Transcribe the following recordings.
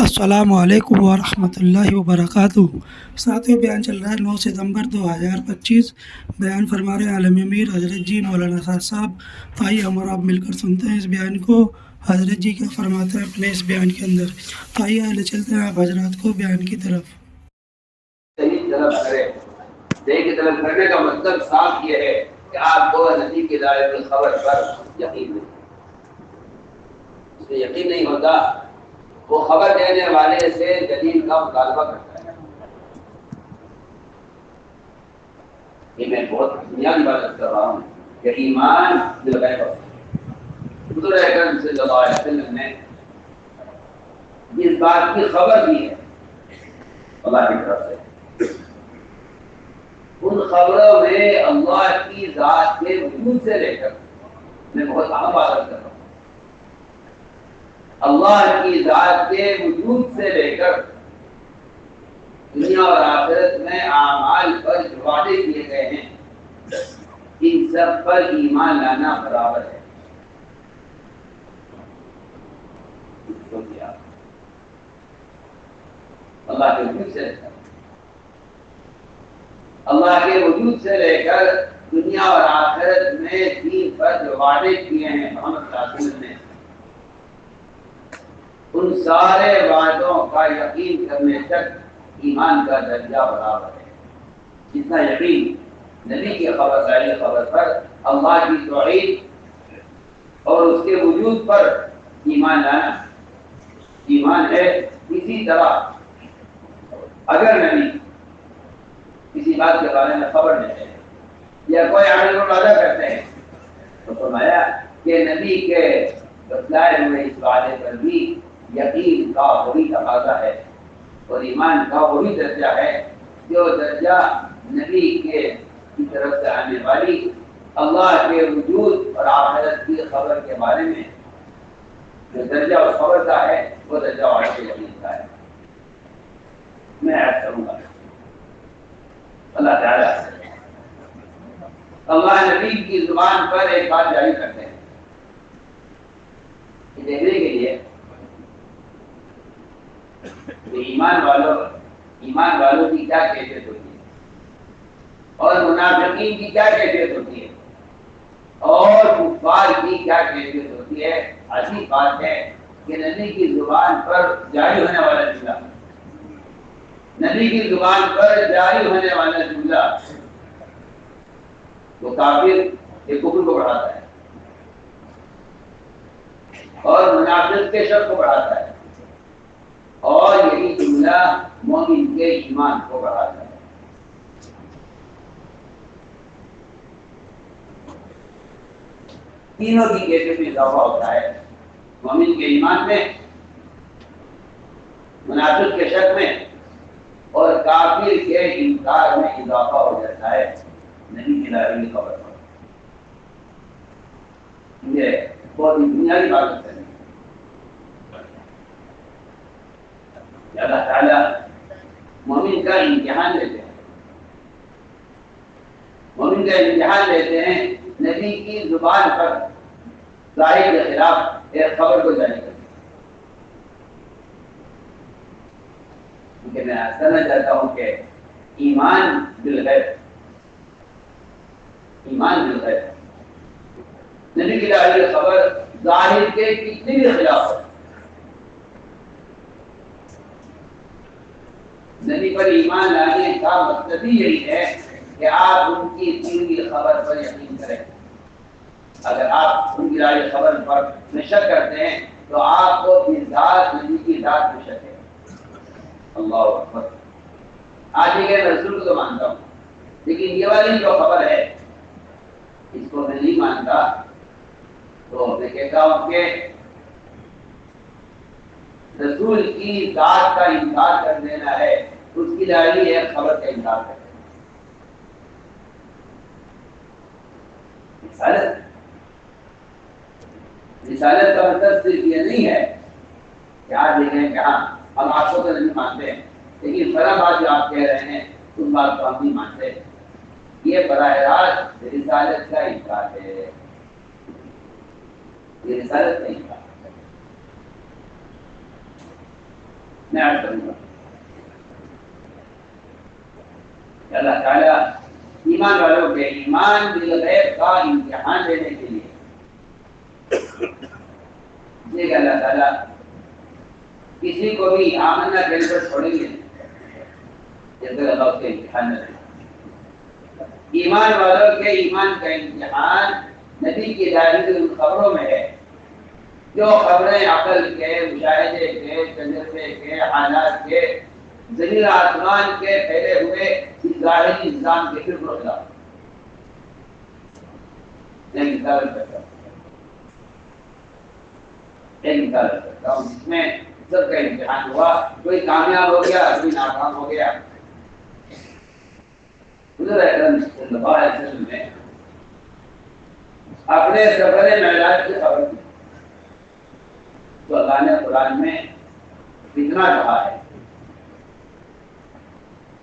السلام علیکم ورحمۃ اللہ وبرکاتہ۔ ساتھیوں، بیان چل رہا ہے 9 ستمبر 2025۔ بیان فرما رہے عالم امیر حضرت جی مولانا اسد صاحب۔ آئیے ہم اور آپ مل کر سنتے ہیں اس بیان کو، حضرت جی کیا فرماتے ہیں اپنے اس بیان کے اندر۔ آئیے لے چلتے ہیں آپ حضرات کو بیان کی طرف۔ صحیح طلب کرے، دیکھ طلب کرنے کا مطلب صاف یہ ہے کہ آپ کو نبی کی دعوت الخبر پر یقین نہیں، اس سے یقین نہیں ہوتا، وہ خبر دینے والے سے دلیل کا مطالبہ کرتا ہے۔ یہ میں بہت بنیادی بات کر رہا ہوں کہ ایمان بالغیب ہے۔ حضور اکرم صلی اللہ علیہ وسلم نے جس بات کی خبر دی ہے اللہ کی طرف سے، ان خبروں میں اللہ کی ذات کے وجود سے لے کر، میں بہت اہم بات کر رہا ہوں، اللہ کی ذات کے وجود سے لے کر دنیا اور آخرت میں اعمال پر جو وعدے کیے گئے ہیں، ان سب پر ایمان لانا برابر ہے۔ اللہ کے وجود سے لے کر، اللہ کے وجود سے لے کر دنیا اور آخرت میں دین پر جو وعدے کیے ہیں محمد صلی اللہ علیہ وسلم نے، ان سارے وعدوں کا یقین کرنے تک ایمان کا درجہ برابر ہے۔ جتنا یقین نبی کی خبر پر، اللہ کی توحید اور اس کے وجود پر ایمان لانا ایمان ہے، اسی طرح اگر نبی کسی بات کے بارے میں خبر نہیں ہے یا کوئی عمل وعدہ کرتے ہیں تو فرمایا کہ نبی کے بتلائے ہوئے اس وعدے پر بھی یقین کا وہی تقاضا ہے اور ایمان کا وہی درجہ ہے جو درجہ نبی کی طرف سے آنے والی اللہ کے وجود اور آخرت کی خبر کے بارے میں جو درجہ اس خبر کا ہے، وہ درجہ اور یقین کا ہے۔ میں عرض کروں گا، اللہ تعالیٰ اللہ نبی کی زبان پر ایک بات جاری کرتے ہیں کہ دیکھنے کے لیے کہ ایمان والوں کی کیا کیفیت ہوتی ہے اور منافقین کی کیا کیفیت ہوتی ہے اور کفار کی کیا کیفیت ہوتی ہے۔ عجیب بات ہے کہ نبی کی زبان پر جاری ہونے والا جملہ، نبی کی زبان پر جاری ہونے والا جملہ وہ کافر کے کفر کو بڑھاتا ہے اور منافق کے شر کو بڑھاتا ہے، اور یہی جملہ مومن کے ایمان کو بڑھاتا ہے۔ تینوں کی کیفیت میں اضافہ ہوتا ہے، مومن کے ایمان میں، منافق کے شک میں اور کافر کے انکار میں اضافہ ہو جاتا ہے نبی کی دعوت کی خبر پر۔ یہ بہت ہی بنیادی بات ہے۔ اللہ تعالیٰ مومن کا امتحان لیتے ہیں، مومن کا امتحان لیتے ہیں نبی کی زبان پر ظاہر کے خلاف ایک خبر کو جاری کرتے ہیں۔ کیونکہ میں کہنا چاہتا ہوں کہ ایمان بالغیب، ایمان بالغیب، نبی کی دعوت خبر ظاہر کے کتنے بھی خلاف ہو، نبی پر ایمان لانے کا مقصد ہی یہی ہے کہ آپ ان کی دین کی خبر پر یقین کریں۔ اگر آپ ان کی دعوت خبر پر شک کرتے ہیں تو آپ کو ذات نبی کی ذات میں شک ہے۔ اللہ اکبر۔ آج یہ رسول کو تو مانتا ہوں، لیکن یہ والی جو خبر ہے اس کو میں نہیں مانتا، تو میں کہتا ہوں کہ رسول کی ذات کا انکار کر دینا ہے، اس کی دعوی ایک خبر کا انکار کر دینا۔ رسالت کا مطلب صرف یہ نہیں ہے کہ آپ دیکھیں کہ ہاں ہم آپ کو تو نہیں مانتے ہیں، لیکن فلاں بات جو آپ کہہ رہے ہیں اس بات کو ہم نہیں مانتے، یہ براہ راست رسالت کا انکار ہے، یہ رسالت کا انکار ہے۔ میں عرض کروں گا کہ اللہ تعالیٰ ایمان والوں کے ایمان بالغیب کا امتحان لینے کے لیے کہ اللہ تعالیٰ کسی کو بھی آمنہ کہنے پر چھوڑیں گے جب تک اللہ اس کے امتحان نہ لے۔ ایمان والوں کے ایمان کا امتحان نبی کی ظاہری ان خبروں میں ہے جو خبریں عقل کے، مشاہدے کے، تجربے کے، حالات کے، زمین آسمان کے پھیلے ہوئے اس ظاہری نظام کے بالکل خلاف۔ ایک مثال کرتا ہوں جس میں سب کا امتحان ہوا، کوئی کامیاب ہو گیا، کوئی ناکام ہو گیا۔ حضور اکرم صلی اللہ علیہ وسلم نے اپنے سفر معراج کی خبر دی تو اللہ نے قرآن میں فتنہ کہا ہے۔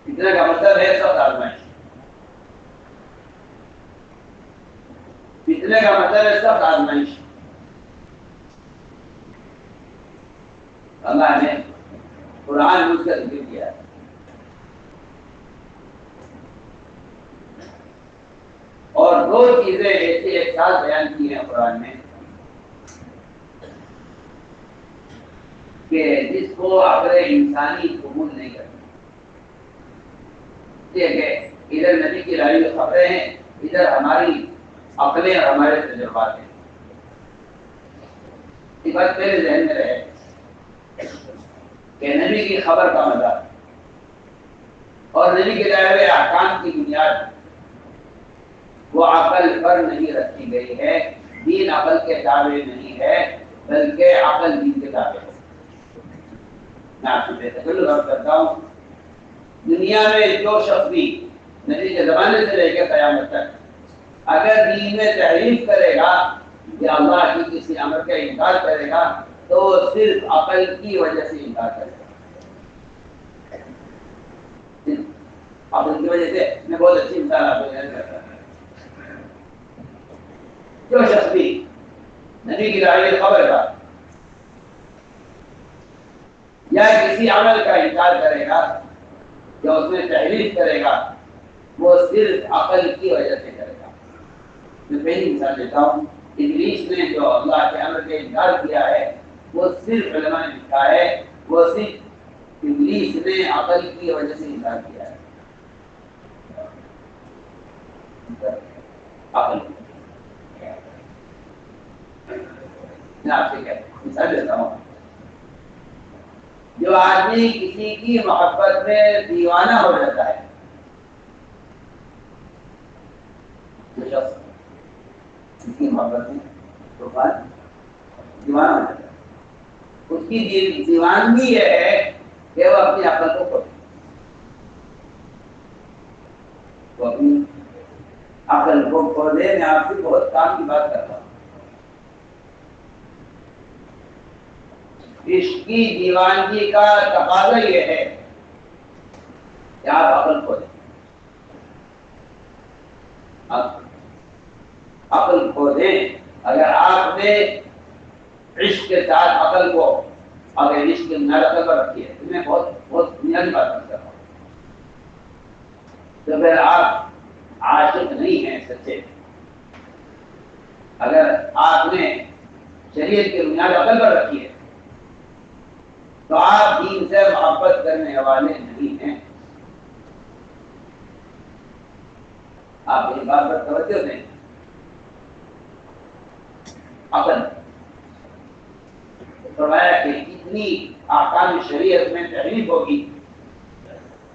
فتنہ کا مطلب ہے سخت آزمائش۔ فتنے کا مطلب ہے سخت آزمائش۔ اللہ نے قرآن میں اس کا ذکر کیا ہے۔ اور دو چیزیں ایسی ایک ساتھ بیان کی ہیں قرآن میں کہ جس کو عقل انسانی قبول نہیں کرتی۔ کہ ادھر نبی کی لائی ہوئی خبریں ہیں، ادھر ہماری عقلیں اور ہمارے تجربات ہیں۔ یہ بات میرے ذہن میں رہے کہ نبی کی خبر کا مدار اور نبی کے لائے ہوئے احکام کی بنیاد وہ عقل پر نہیں رکھی گئی ہے۔ دین عقل کے تابع نہیں ہے بلکہ عقل دین کے تابع ہے۔ میں آپ سے بے تکلف عرض کرتا ہوں، دنیا میں جو شخص بھی نبی کے زمانے سے لے کے قیامت تک اگر دین میں تحریف کرے گا یا اللہ کی کسی امر کا انکار کرے گا تو وہ صرف عقل کی وجہ سے انکار کرے گا۔ عقل کی وجہ سے میں بہت اچھی مثال آپ کو بیان کرتا ہوں۔ جو شخص بھی نبی کی لائی ہوئی خبر کا یا کسی عمل کا انکار کرے گا یا اس میں تحریف کرے گا وہ صرف عقل کی وجہ سے کرے گا۔ میں پہلی مثال دیتا ہوں، ابلیس نے جو اللہ کے امر کا انکار کیا ہے وہ صرف علماء نے لکھا ہے وہ صرف ابلیس نے عقل کی وجہ سے انکار کیا ہے۔ عقل میں آپ سے مثال دیتا ہوں، جو آدمی کسی کی محبت میں دیوانہ ہو جاتا ہے، جو شخص کسی کی محبت میں دیوانہ ہو جاتا ہے، اس کی دیوانگی یہ ہے کہ وہ اپنی عقل کو کھو دے، وہ اپنی عقل کو کھو دے۔ میں آپ سے بہت کام کی بات کرتا ہوں۔ عشق کی دیوانگی کا تقاضا یہ ہے کہ آپ عقل کھو دیں۔ عقل کھو دیں۔ اگر آپ نے عشق کے ساتھ عقل کو اگر عشق کے عقل پر رکھی ہے، میں بہت بنیادی بات کر رہا ہوں، تو پھر آپ عاشق نہیں ہیں سچے۔ اگر آپ نے شریعت کی بنیاد عقل پر رکھی ہے تو آپ دین سے محبت کرنے والے نہیں ہیں۔ آپ اس بات پر توجہ دیں۔ عقل فرمایا کہ جتنی احکام شریعت میں تحریف ہوگی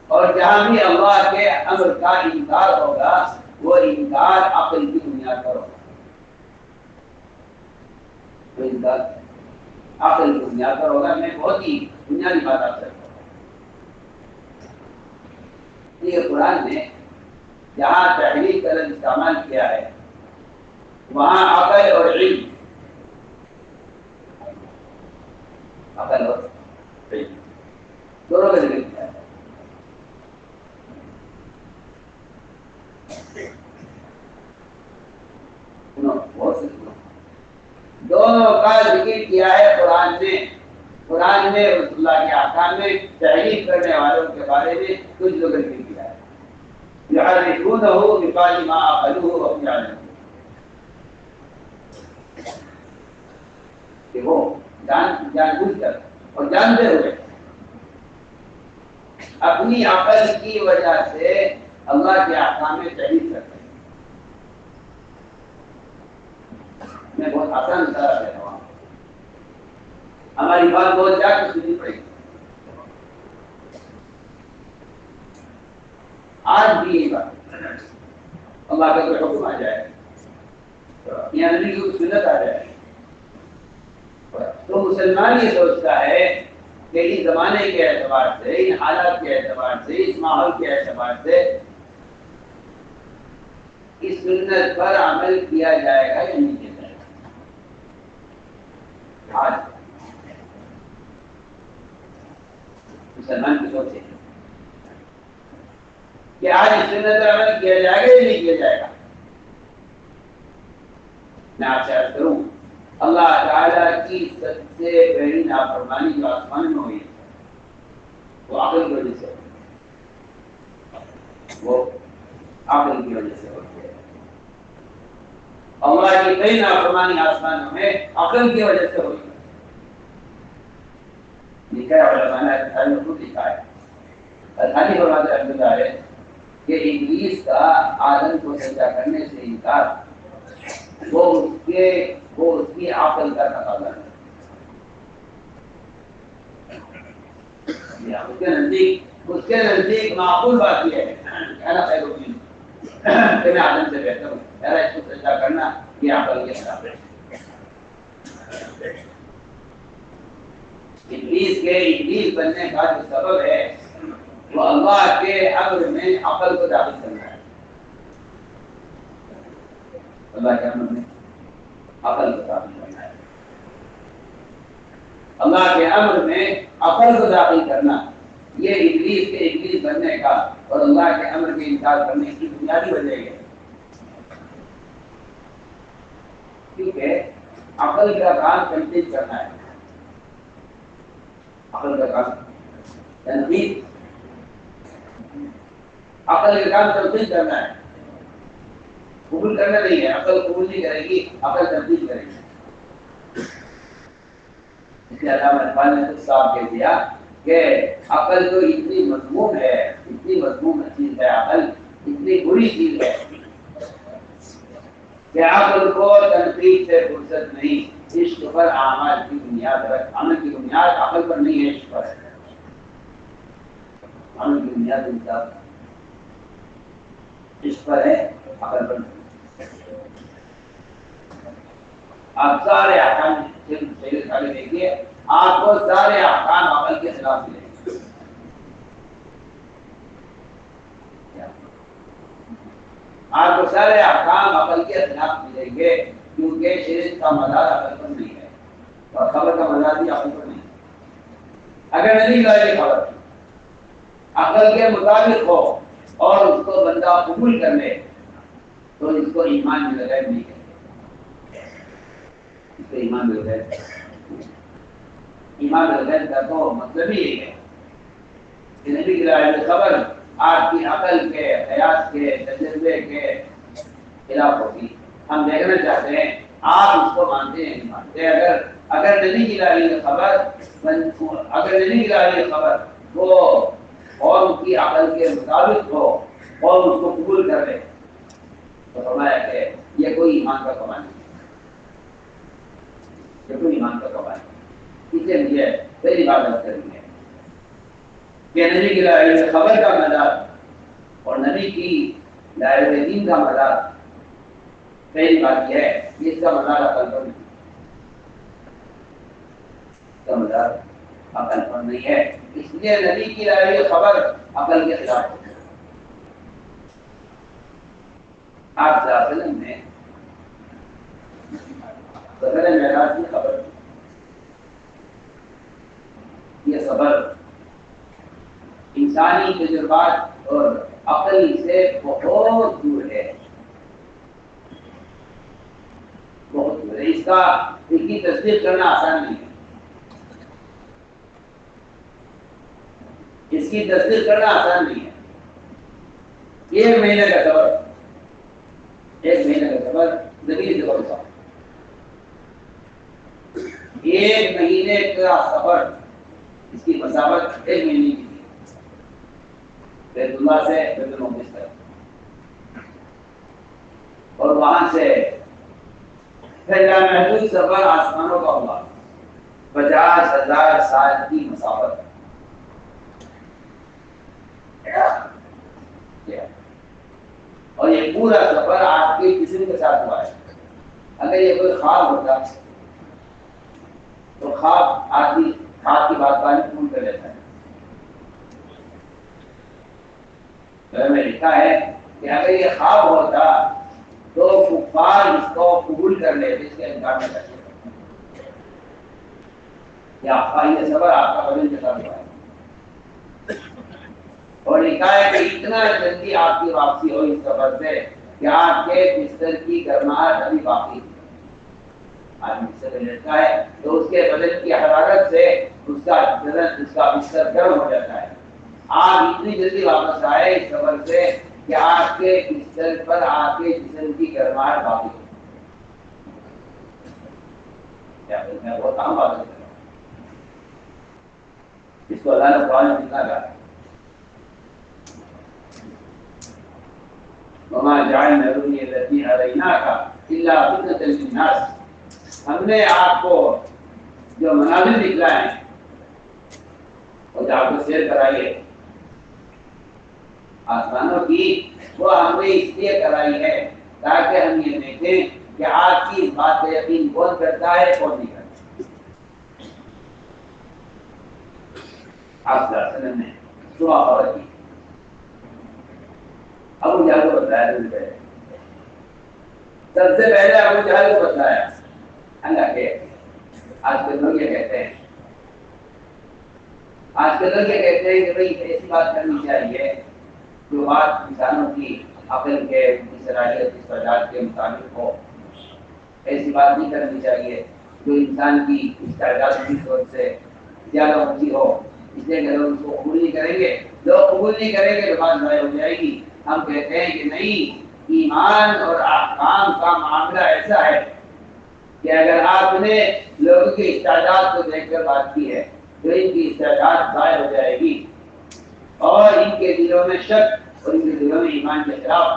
اور جہاں بھی اللہ کے امر کا انکار ہوگا وہ انکار عقل کی بنیاد پر ہوگا۔ وہ انکار عقل کی بنیاد پر ہوگا۔ میں بہت ہی بنیادی بات آپ سے یہ قرآن نے جہاں تحریف کا لفظ استعمال کیا ہے وہاں عقل اور علم، عقل اور علم دونوں کا ذکر کیا ہے۔ دونوں کا ذکر کیا ہے قرآن میں۔ قرآن میں رسول اللہ کے احکام میں تحریف کرنے والوں کے بارے میں کچھ لوگوں نے کیا ہے یعرفونہ بقال ما عقلوہ وهم یعلمون کہ وہ جان بوجھ کر اور جانتے ہوئے اپنی عقل کی وجہ سے اللہ کے احکام میں تحریف کرتے ہیں. میں بہت آسان طرح کہتا ہوں ہماری بات بہت جا کے سننی پڑے گی. آج بھی یہ بات اللہ کا کوئی حکم آ جائے یا نبی کی سنت آ جائے تو مسلمان یہ سوچتا ہے کہ اس زمانے کے اعتبار سے ان حالات کے اعتبار سے اس ماحول کے اعتبار سے اس سنت پر عمل کیا جائے گا یا نہیں کیا جائے گا. آج مسلمان کی سوچ ہے کہ آج اس سنت پر عمل کیا جائے گا یا نہیں کیا جائے گا. میں آپ سے عرض کروں اللہ تعالیٰ کی سب سے پہلی نافرمانی جو آسمان میں ہوئی وہ عقل کی وجہ سے وہ عقل کی وجہ سے ہوتی ہے. اللہ کی کئی نافرمانی آسمانوں میں عقل کی وجہ سے ہوئی. لکھا ہے علماء نے الحدیث میں خود لکھا ہے الحدیث فرماتے ہیں رحمۃ اللہ علیہ کہ ابلیس کا آدم کو سجدہ کرنے سے انکار وہ اس کی عقل کا تقاضا ہے. اس کے نزدیک معقول بات یہ ہے کہنا خیر الدین کہ میں آدم سے بہتر ہوں میرا اس کو سجدہ کرنا یہ عقل کے خلاف ہے. ابلیس بننے کا جو سبب ہے وہ اللہ کے امر میں عقل کو داخل کرنا ہے. اللہ کے امر میں عقل کو داخل کرنا ہے. اللہ کے امر میں عقل کو داخل کرنا یہ ابلیس بننے کا اور اللہ کے امر کے انکار کرنے کی بنیادی وجہ ہے. کیونکہ عقل کا کام تنقید کرنا ہے. عقل کا کام تنقید عقل کا کام تنقید کرنا ہے قبول کرنا نہیں ہے. عقل قبول نہیں کرے گی عقل تنقید کرے گی. اس لیے علامہ اقبال نے صاحب کہہ دیا کہ عقل تو اتنی مضمون ہے اتنی مضمون چیز ہے عقل اتنی بری چیز ہے کہ عقل کو تنقید سے فرصت نہیں. عشق پر اعمال کی بنیاد عمل کی بنیاد عقل پر نہیں ہے عشق پر ہے. عمل کی بنیاد انصاف عشق پر ہے عقل پر نہیں. آپ سارے احکام دیکھیے آپ کو سارے احکام عقل کے خلاف ملیں گے. آپ کو سارے احکام عقل کے خلاف ملیں گے کیونکہ شریعت کا مدار عقل پر نہیں ہے اور خبر کا مدار بھی عقل پر نہیں ہے. اگر نہیں لائے خبر عقل کے مطابق ہو اور اس کو بندہ قبول کر لے تو اس کو ایمان میں لگائے نہیں کرے. اس کو ایمان میں لگائے ایمان میں کا تو مطلب ہی یہ ہے کہ نبی کی رائے خبر آپ کی عقل کے قیاس کے تجربے کے خلاف ہوگی. ہم دیکھنا چاہتے ہیں آپ اس کو مانتے ہیں نہیں مانتے. اگر نبی کی رائے خبر وہ اور اس کی عقل کے مطابق ہو اور اس کو قبول کر لے تو فرمایا کہ یہ کوئی ایمان کا کمال نہیں. یہ کوئی ایمان کا کمال نہیں. اس لیے پہلی بات کرنی ہے کہ نبی کی رائے خبر کا مدار اور نبی کی رائے دین کا مدار پہلی بات یہ ہے کہ اس کا مدار عقل پر نہیں. اس کا مدار عقل پر نہیں ہے. اس لیے نبی کی رائے خبر عقل کے خلاف ہے. آپ صلی اللہ علیہ وسلم نے سفر معراج کی خبر یہ خبر انسانی تجربات اور عقل سے بہت دور ہے. بہت دور ہے. اس کی تصدیق کرنا آسان نہیں ہے. اس کی تصدیق کرنا آسان نہیں ہے. 1 مہینے کا سفر، 1 مہینے کا سفر زمین سے بڑھتا. 1 مہینے کا سفر، اس کی مسافت 1 مہینے کی تھی بیت اللہ سے بیت المقدس تک، اور وہاں سے پھر لامحدود سفر آسمانوں کا ہوا، 50,000 سال کی مسافت. اور یہ پورا سفر آپ کے جسم کے ساتھ ہوا ہے. اگر یہ کوئی خواب ہوتا تو خواب آدمی خواب کی بات پانی پون کر لیتا ہے. میں لکھا ہے کہ اگر یہ خواب ہوتا تو کفار اس کو قبول کر لیتے، اس کے انکار نہ کرتے. یہ سفر آپ کا بدن کے ساتھ ہوا ہے. اور لکھا ہے کہ اتنا جلدی آپ کی واپسی ہو اس سفر سے کہ آپ کے بستر کی گرماہٹ ابھی باقی ہے. آدمی بستر میں لیٹتا ہے تو اس کے بدن کی حرارت سے اس کا بدن، اس کا بستر گرم ہو جاتا ہے. آپ اتنی جلدی واپس آئے اس سفر سے کہ آپ کے بستر پر آپ کے جسم کی گرماہٹ باقی ہے. میں بہت عام بات کر رہا ہوں، اس کو اللہ نے قرآن میں لکھا ہے. وما جعلنا الرؤيا التي أريناك إلا فتنة للناس. ہم نے آپ کو جو مناظر دکھلائے ہیں اور جو آپ کو سیر کرائی ہے آسمانوں کی، وہ ہم نے اس لیے کرائی ہے تاکہ ہم یہ دیکھیں کہ آپ کی بات پہ یقین کون کرتا ہے کون نہیں کرتا. آپ صلی اللہ علیہ وسلم نے صبح خبر کی، ابو جہل کو بتایا. سب سے پہلے ابو جہل کو بتایا. اللہ کے آج کے لوگ یہ کہتے ہیں، آج کے لوگ یہ کہتے ہیں کہ بھئی ایسی بات کرنی چاہیے جو بات انسانوں کی عقل کے، صلاحیت، استعداد کے مطابق ہو. ایسی بات نہیں کرنی چاہیے جو انسان کی استعداد کی سوچ سے زیادہ اونچی ہو. اس لیے کہ لوگ اس کو قبول نہیں کریں گے. لوگ قبول نہیں کریں گے تو بات ضائع ہو جائے گی. ہم کہتے ہیں کہ نہیں، ایمان اور احکام کا معاملہ ایسا ہے کہ اگر آپ نے لوگوں کی استعداد کو دیکھ کر بات کی ہے تو ان کی استعداد ضائع ہو جائے گی، اور ان کے دلوں میں شک اور ان کے دلوں میں ایمان کے خلاف،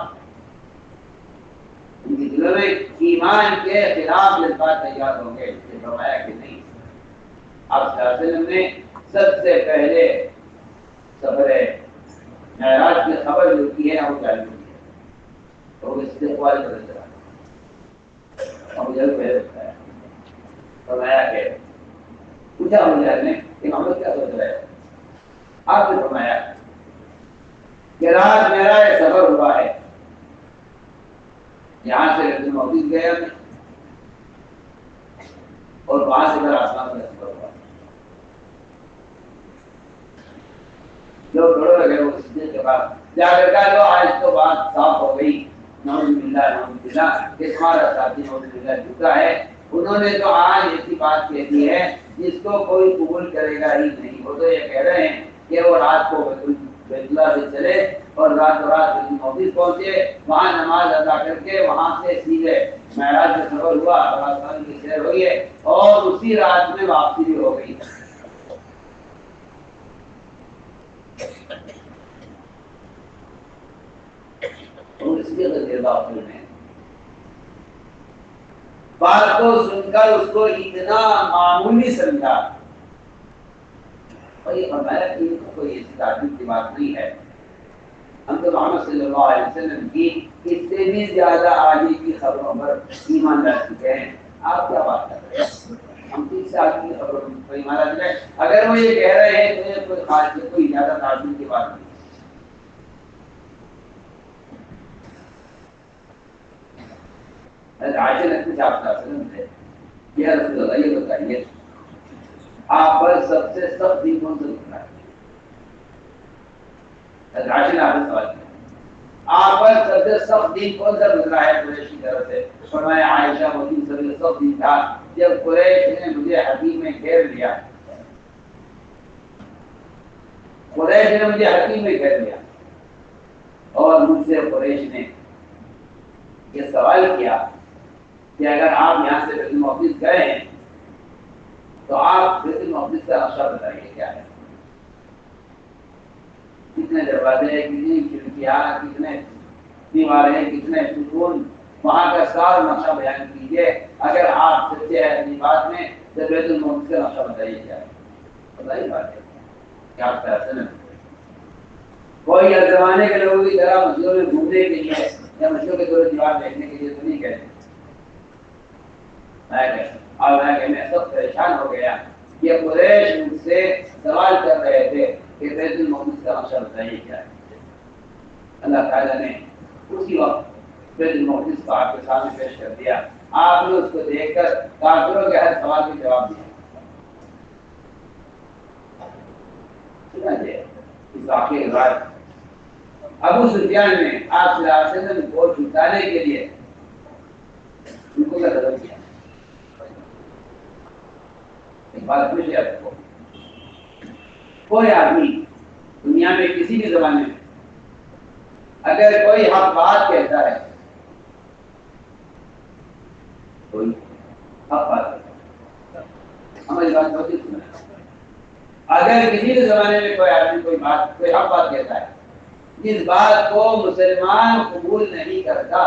ان کے دلوں میں ایمان کے خلاف جذبات تیار ہوں گے. اس نے فرمایا کہ نہیں. آپ صلی اللہ علیہ وسلم نے سب سے پہلے سفر معراج کی خبر جو کی ہے وہ جاری ہوئی ہے، تو استقبال کر رہا ہے. ابو جہل پہلے بتایا، فرمایا کہ پوچھا ابو جہل نے کہ محمد کیا سوچ رہے ہیں. آپ نے فرمایا کہ رات میرا یہ سفر ہوا ہے، یہاں سے بیت المقدس گیا میں، اور وہاں سے میرا آسمان کا سفر ہوا. جو بڑوں لگے وہ سیدھے کے بعد جا کر کہا لو آج تو بات صاف ہو گئی. نعوذ باللہ نعوذ باللہ کہ ہمارا ساتھی نعوذ باللہ جھوٹا ہے. انہوں نے تو آج ایسی بات کہہ دی ہے جس کو کوئی قبول کرے گا ہی نہیں. وہ تو یہ کہہ رہے ہیں کہ وہ رات کو بیت اللہ سے چلے اور رات بیت المقدس پہنچے، وہاں نماز ادا کر کے وہاں سے سیدھے معراج کا سفر ہوا اور آسمان کی سیر ہوئی ہے، اور اسی رات میں واپسی بھی ہو گئی. اور اس کے تجربہ میں بات کو سن کر اس کو اتنا معمولی سمجھا، اور یہ فرمایا کہ کوئی ایسی تعجب کی بات نہیں ہے. ہم تو محمد صلی اللہ علیہ وسلم کی اس سے بھی زیادہ آگے کی خبروں پر ایمان لا چکے ہیں. آپ کیا بات کر رہے ہیں؟ ہم تین سے آگے کی خبروں پر ایمان لا چکے ہیں. اگر وہ یہ کہہ رہے ہیں تو یہ کوئی خاص کوئی زیادہ تعجب کی بات نہیں. عائشہ نے پوچھا آپ صلی اللہ علیہ وسلم سے، یا رسول اللہ یہ بتائیے آپ پر سب سے سخت دن کون سا گزرا ہے؟ عائشہ نے آپ سے سوال کیا، آپ پر سب سے سخت دن کون سا گزرا ہے قریش کی طرف سے؟ فرمایا عائشہ وہ دن سب سے سخت دن تھا جب قریش نے مجھے حدیث میں گھیر لیا قریش نے مجھے حکیم میں کہہ دیا اور مجھ سے قریش نے یہ سوال کیا کہ اگر آپ یہاں سے بیت المقدس گئے ہیں تو آپ بیت المقدس کا نقشہ بتائیے کیا ہے، کتنے دروازے، کتنی کھڑکیاں، کتنے دیواریں، کتنے ستون، وہاں کا سارا نقشہ بیان کیجیے۔ اگر آپ سچے ہیں اپنی بات میں تو بیت المقدس کا نقشہ بتائیے کیا ہے۔ بتائیے بات ہے کہ آپ کا ایسا نہیں کوئی اس زمانے کے لوگوں کی طرح مسجدوں میں گھومنے کے لیے یا مسجدوں کے دور دیوار دیکھنے کے لیے تو نہیں کہتے۔ اور میں سب پریشان ہو گیا کہ قریش مجھ سے سوال کر رہے تھے کہ بیت المقدس کا نقشہ بتائیے کیا ہے۔ اللہ تعالیٰ نے اسی وقت بیت المقدس کو آپ کے سامنے پیش کر دیا۔ آپ نے اس کو دیکھ کر کافروں کے ہر سوال کے جواب دیا۔ اس واقعے کے بعد ابو سفیان نے آپ صلی اللہ علیہ وسلم کو جھٹلانے کے لیے ان کو کیا قدم کیا؟ ایک بات پوچھے آپ کو، کوئی آدمی دنیا میں کسی بھی زمانے میں اگر کوئی حق بات کہتا ہے، کوئی حق بات کہتا ہے، ہماری بات بہت ہی سنا ہے، اگر کسی بھی زمانے میں کوئی آدمی کوئی حق بات کہتا ہے جس بات کو مسلمان قبول نہیں کرتا،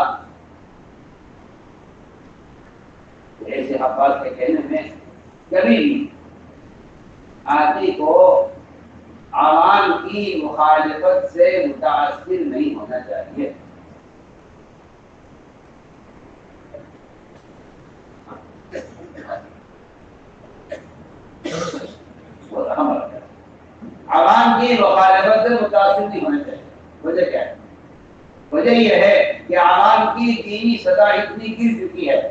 ایسے حق بات کے کہنے میں کبھی بھی آدمی کو عوام کی مخالفت سے متاثر نہیں ہونا چاہیے۔ عوام کی مخالفت سے متاثر نہیں ہونا چاہیے۔ وجہ کیا ہے؟ وجہ یہ ہے کہ عوام کی دینی سطح اتنی گر چکی ہے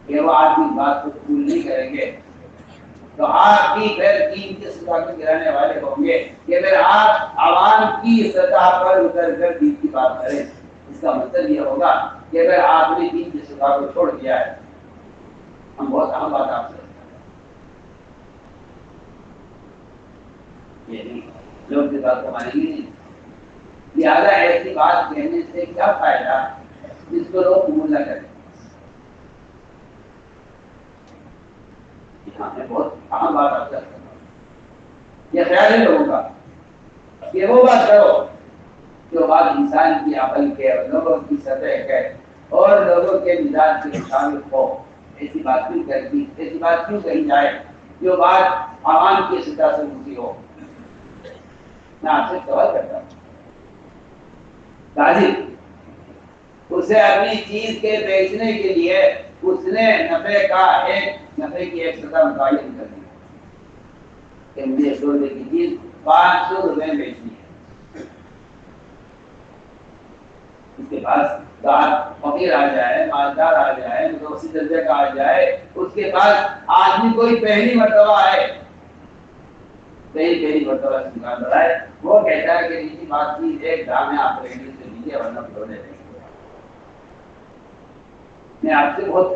کہ وہ آپ کی بات کو قبول نہیں کریں گے، تو آپ بھی پھر دین کی سطح کو گرانے والے ہوں گے کہ پھر آپ عوام کی سطح پر اتر کر دین کی بات کریں۔ اس کا مطلب یہ ہوگا کہ اگر آپ نے دین کی سطح کو چھوڑ دیا ہے۔ ہم بہت اہم بات آپ سے یہ نہیں، لوگ کی بات کو مانیں گے نہیں، لہٰذا ایسی بات کہنے سے کیا فائدہ جس کو لوگ قبول نہ کریں۔ میں بہت اہم بات آپ سے یہ خیال ہے لوگوں کا کہ وہ بات کرو جو بات انسان کی عقل کے اور لوگوں کی سطح کے اور لوگوں کے مزاج کے مطابق ہو۔ ایسی بات کیوں کرتی، ایسی بات کیوں کہی جائے جو بات عوام کی سطح سے اونچی ہو۔ میں آپ سے سوال کرتا ہوں، تاجر اسے اپنی چیز کے بیچنے کے لیے اس نے نفع کی ایک سطح متعین کر دی کہ مجھے 100 روپے کی چیز 500 روپے میں بیچنی ہے۔ اس کے پاس فقیر آ جائے، مالدار آ جائے، متوسط درجے کا آ جائے، اس کے پاس آدمی کوئی پہلی مرتبہ آئے، پہلی مرتبہ سے دکان پر آئے، وہ کہتا ہے کہ نیچی بات کی ایک دام ہے، آپ ریڈیو سے لیجیے ورنہ چھوڑ دیں۔ میں آپ سے بہت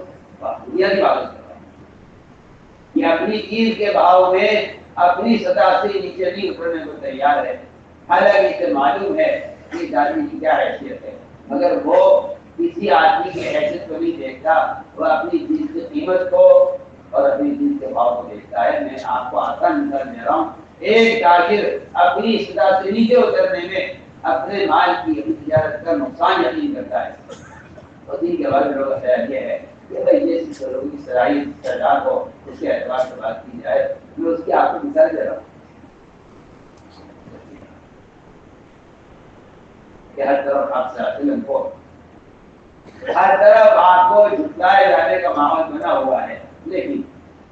بنیادی بات کر رہا ہوں کہ اپنی چیز کے بھاؤ میں اپنی سطح سے نیچے نہیں اترنے کو تیار ہے، حالانکہ اسے معلوم ہے کہ اس آدمی کی کیا حیثیت ہے، مگر وہ کسی آدمی کی حیثیت کو نہیں دیکھتا، وہ اپنی چیز کی قیمت کو اور اپنی چیز کے بھاؤ کو دیکھتا ہے۔ میں آپ کو آسان مثال دے رہا ہوں، ایک تاجر اپنی سطح سے نیچے اترنے میں اپنے مال کی تجارت کا نقصان یقین کرتا ہے۔ اور دین کے بارے میں لوگوں کا خیال یہ ہے کہ بھائی جیسی لوگوں کی صلاحیت سردار ہو اس کے اعتبار سے بات کی جائے۔ میں اس کی آپ کو مثال دے رہا ہوں کہ ہر طرف آپ سے کو ہر طرف آپ کو جھٹلائے جانے کا ماحول بنا ہوا ہے، لیکن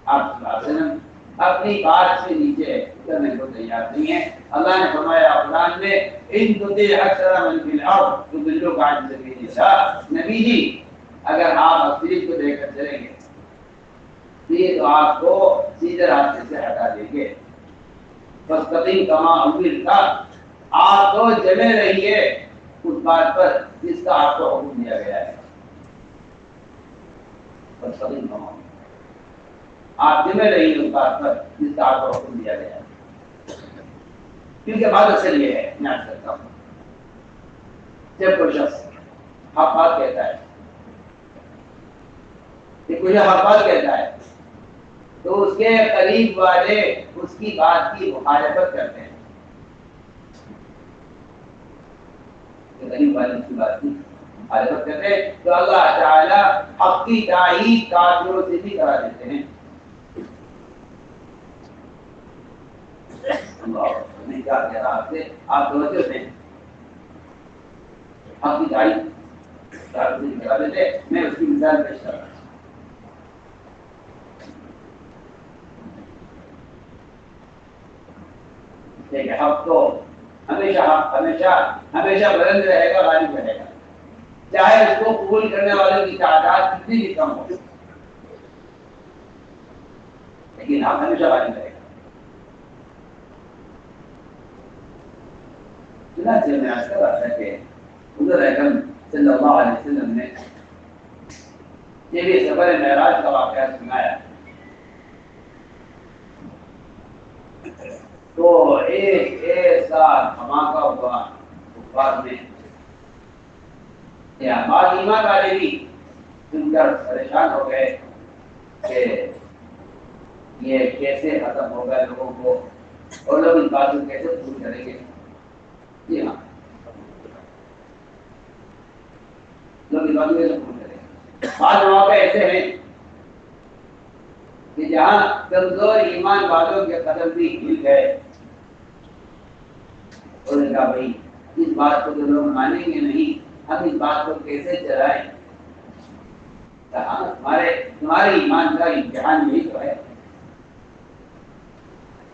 آپ صلی اللہ علیہ وسلم اپنی بات سے نیچے اترنے کو تیار نہیں ہے۔ اللہ نے فرمایا قرآن میں ان تطیع اکثر من فی الارض یضلوک عن سبیل اللہ، نبی جی اگر آپ اصلیت کو دے کر چلیں گے تو آپ کو سیدھے راستے سے ہٹا دیں گے۔ فاستقم کما امرت، آپ تو جمے رہیے اس بات پر جس کا آپ کو حکم دیا گیا ہے۔ فاستقم کما، آپ جمے رہیے اس بات پر جس کا آپ کو حکم دیا گیا ہے۔ کیونکہ بات اصل یہ ہے، میں عرض کرتا ہوں، جب کوئی شخص حق بات کہتا ہے، کوئی حق بات کہتا ہے تو اس کے قریب والے اس کی بات کی مخالفت کرتے ہیں، قریب والے اس کی بات کی مخالفت کرتے ہیں، تو اللہ تعالیٰ حق کی تائید کافروں سے بھی کرا دیتے ہیں۔ میں کیا کہہ رہا آپ سے، آپ سمجھتے ہیں حق کی تائید کافروں سے کرا دیتے، میں اس کی مثال پیش کر رہا ہوں۔ حق تو ہمیشہ بلند رہے گا، غالب رہے گا، چاہے اس کو قبول کرنے والوں کی تعداد کتنی بھی کم ہو، لیکن حق ہمیشہ غالب رہے گا۔ چنانچہ میں عرض کر رہا تھا کہ حضور اکرم صلی اللہ علیہ وسلم نے یہ بھی سفر معراج کا واقعہ سنایا، تو ایک ایسا دھماکہ ہوا کفار میں، یا بعض ایمان والے بھی سن کر پریشان ہو گئے کہ یہ کیسے ختم ہوگا لوگوں کو، اور لوگ اس بات کو کیسے قبول کریں گے۔ جی ہاں، لوگ اس بات کو کیسے قبول کریں گے۔ بعض مواقع ایسے ہیں کہ جہاں کمزور ایمان والوں کے قدم بھی ہل گئے، اور نے کہا بھائی اس بات کو تو لوگ مانیں گے نہیں، ہم اس بات کو کیسے چلائیں؟ تمہارے ایمان کا امتحان یہی تو ہے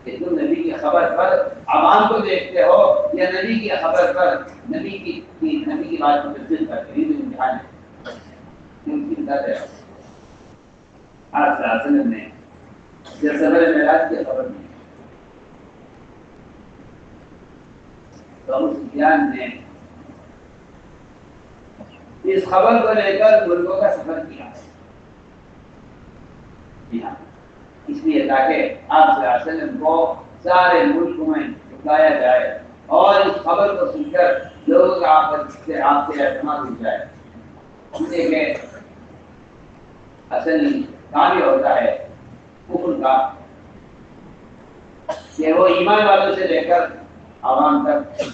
کہ تم نبی کی خبر پر عوام کو دیکھتے ہو، یا نبی کی خبر پر نبی کی بات کو تصدیق کرتے ہیں۔ یہ جو امتحان ہے ان کی بتا ہے۔ آپ صلی اللہ علیہ وسلم نے جب سفر معراج کی خبر دی تو ابو سفیان نے اس خبر کو لے کر ملکوں کا سفر کیا۔ جی ہاں، اس لیے تاکہ آپ صلی اللہ علیہ وسلم کو سارے ملک میں بتایا جائے، اور اس خبر کو سن کر لوگوں کا آپ سے اعتماد ہو جائے، اس لیے کہ اصل کام یہ ہوتا ہے کفر کا کہ وہ ایمان والوں سے لے کر عوام تک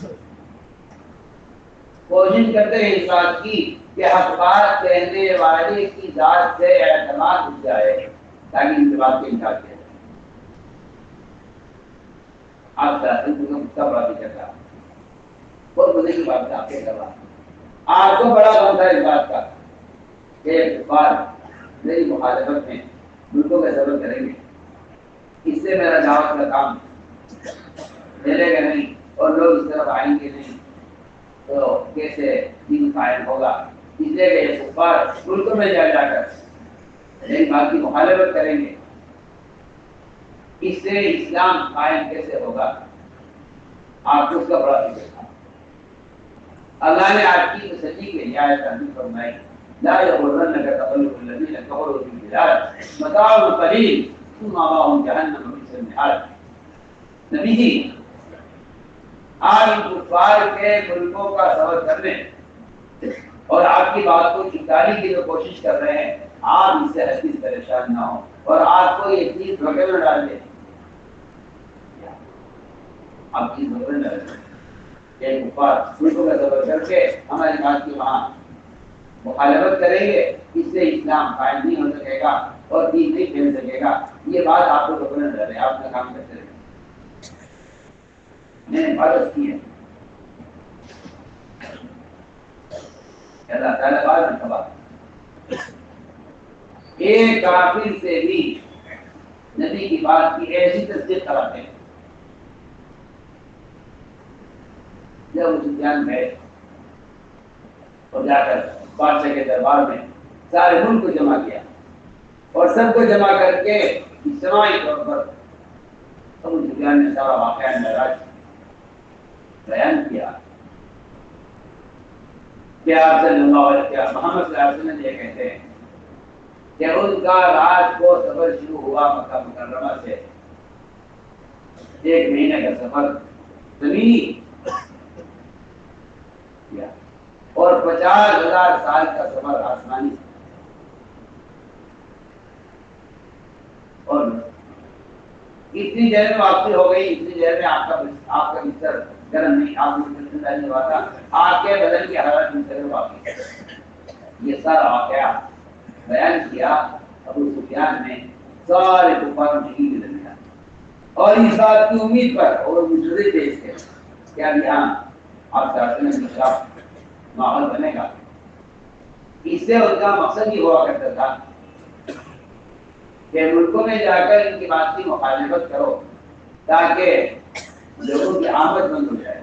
کوشش کرتے ہیں اس بات کی کہ حق بات کہنے والے کی ذات سے اعتماد ہو جائے، تاکہ ان کی بات کو انکار کیا جائے۔ آپ چاہتے ہیں کہ بڑا بھی کرتا بہت مزے کی بات ہے، آپ کے کروا آپ کو بڑا غم تھا اس بات کا کہ کفار میری مخالفت میں ملکوں کا سفر کریں گے، اس سے میرا دعوت کا کام چلے گا نہیں، اور لوگ اس طرف آئیں گے نہیں، تو کیسے دین قائم ہوگا؟ اس لیے کہ یہ کفار ملکوں میں جا کر ایک بات کی مخالفت کریں گے، اس سے اسلام قائم کیسے ہوگا؟ آپ کو اس کا بڑا فکر تھا۔ اللہ نے آپ کی تسلی کے لیے آیت نازل فرمائی، لا یغرنک تقلب الذین کفروا فی البلاد متاع قلیل ثم مأواہم جہنم وبئس المہاد۔ نبی جی، آپ ان کفار کے ملکوں کا سفر کرنے اور آپ کی بات کو چھپانے کی جو کوشش کر رہے ہیں، آپ اس سے ہرگز پریشان نہ ہو، اور آپ کو یہ چیز دھوکے میں ڈال دے، آپ چیز دھوکے میں ڈال دے کہ کفار ملکوں کا سفر کر کے ہماری بات کی وہاں مخالفت کریں گے، اس سے اسلام قائم نہیں ہو سکے گا اور دین نہیں پھیل سکے گا۔ یہ بات آپ کو دھوکے میں ڈالے، آپ کا کام کرتے رہے۔ میں نے حفاظت کی ہے، اللہ تعالیٰ بعد میں کہا ایک کافر سے بھی نبی کی بات کی ایسی تصدیق کراتے ہیں۔ جب ابو سفیان گئے اور جا کر بادشاہ کے دربار میں سارے ملک کو جمع کیا، اور سب کو جمع کر کے اجتماعی طور پر ابو سفیان نے سارا واقعہ معراج بیان کیا کہ آپ صلی اللہ علیہ وسلم محمد صلی اللہ علیہ وسلم یہ کہتے ہیں کہ ان کا رات کو سفر شروع ہوا مکہ مکرمہ سے، 1 مہینے کا سفر زمینی اور 50,000 سال کا سفر آسمانی. اور اتنی دیر میں واپسی ہو گئی، اتنی دیر میں آپ کا بستر گرم نہیں، آپ کو نہیں ہوا تھا، آپ کے بدن کی حرارت بستر میں واپس. یہ سارا واقعہ بیان کیا ابو سفیان نے سارے کفار مشرکین کے درمیان، اور اس بات کی امید پر اور مجرد دیش کے کیا یہاں آپ چاہتے ہیں کہ ماحول بنے گا. اس سے ان کا مقصد یہ ہوا کرتا تھا کہ ملکوں میں جا کر ان کی بات کی مخالفت کرو تاکہ لوگوں کی آمد بند ہو جائے.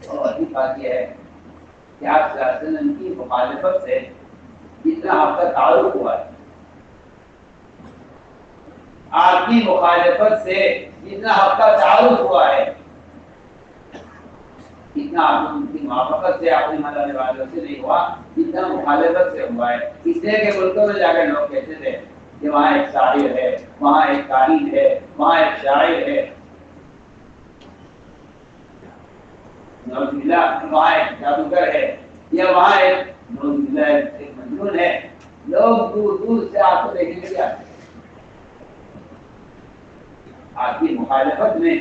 اور اچھی بات یہ ہے کہ آپ ان کی مخالفت سے جتنا آپ کا تعارف ہوا ہے، آپ کی مخالفت سے جتنا آپ کا تعارف ہوا ہے، اتنا آپ ان کی موافقت سے اپنے ماننے والوں سے نہیں ہوا جتنا مخالفت سے ہوا ہے. اس لیے کہ ملکوں میں جا کر لوگ کہتے تھے کہ وہاں ایک شاعر ہے، وہاں ایک کاہن ہے، وہاں ایک شاعر ہے، وہاں ایک جادوگر ہے، یا وہاں ایک مجنون ہے. لوگ دور دور سے آپ کو دیکھنے کے لیے آتے ہیں. آپ کی مخالفت میں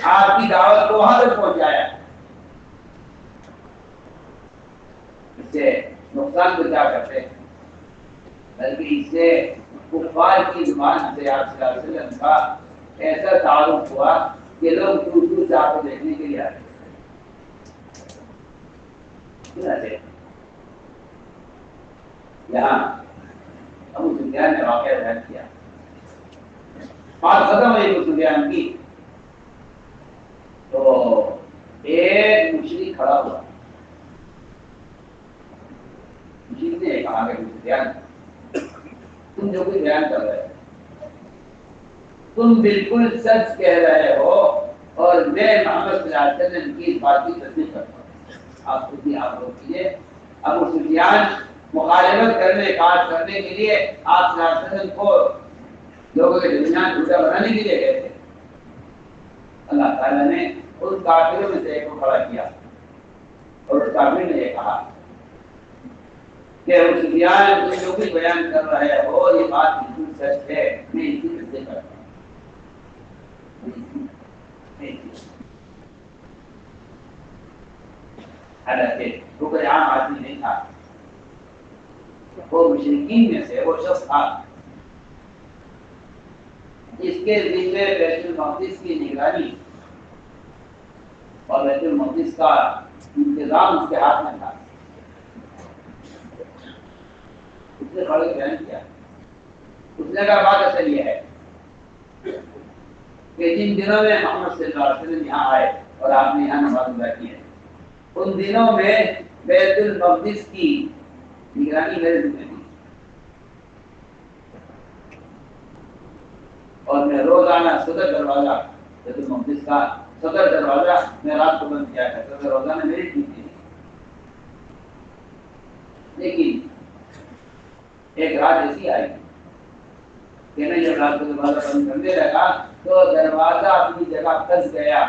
آپ کی دعوت کو وہاں تک پہنچایا. اس سے نقصان کو کیا کرتے بلکہ اس سے کفار کی زبان سے آپ صلی اللہ علیہ وسلم کا ایسا تعارف ہوا کہ لوگ دور دور سے آپ کو دیکھنے کے لیے آتے. یہاں ابو سفیان نے واقعہ بیان کیا. بات ختم ہوئی ابو سفیان کی تو ایک مشرک کھڑا ہوا. مشرک نے کہا کہ ابو سفیان تم جو کوئی بیان کر رہے ہو تم بالکل سچ کہہ رہے ہو، اور میں محمد صلی اللہ علیہ وسلم کی اس بات کی تصدیق کرتا ہوں. آپ خود ہی آپ روک کیجیے. ابو سفیان مخالفت کرنے کاٹ کرنے کے لیے آپ صلی اللہ علیہ وسلم کو لوگوں کے درمیان جھوٹا بنانے کے لیے گئے تھے. اللہ تعالیٰ نے اس کافروں میں سے ایک کو کھڑا کیا اور اس کافر نے یہ کہا کہ ابو سفیان تم جو بھی بیان کر رہے ہو یہ بات بالکل سچ ہے، میں اس کی تصدیق کرتا ہوں. حالانکہ وہ کوئی عام آدمی نہیں تھا، وہ مشرکین میں سے وہ شخص تھا جس کے ذمے بیت المقدس کی نگرانی اور بیت المقدس کا انتظام اس کے ہاتھ میں تھا. اس نے بڑے بیان کیا. اس نے کہا بات اصل یہ ہے کہ جن دنوں میں محمد صلی اللہ علیہ وسلم یہاں آئے اور آپ نے یہاں نماز ادا کی ہے، ان دنوں میں بیت المقدس کی نگرانی میرے ذمہ تھی، اور میں روزانہ صدر دروازہ بیت المقدس کا صدر دروازہ میں رات کو بند کیا کرتا تھا. روزانہ میری ڈیوٹی تھی. لیکن ایک رات ایسی آئی کہ میں جب رات کو دروازہ بند کرنے لگا تو دروازہ اپنی جگہ پھنس گیا.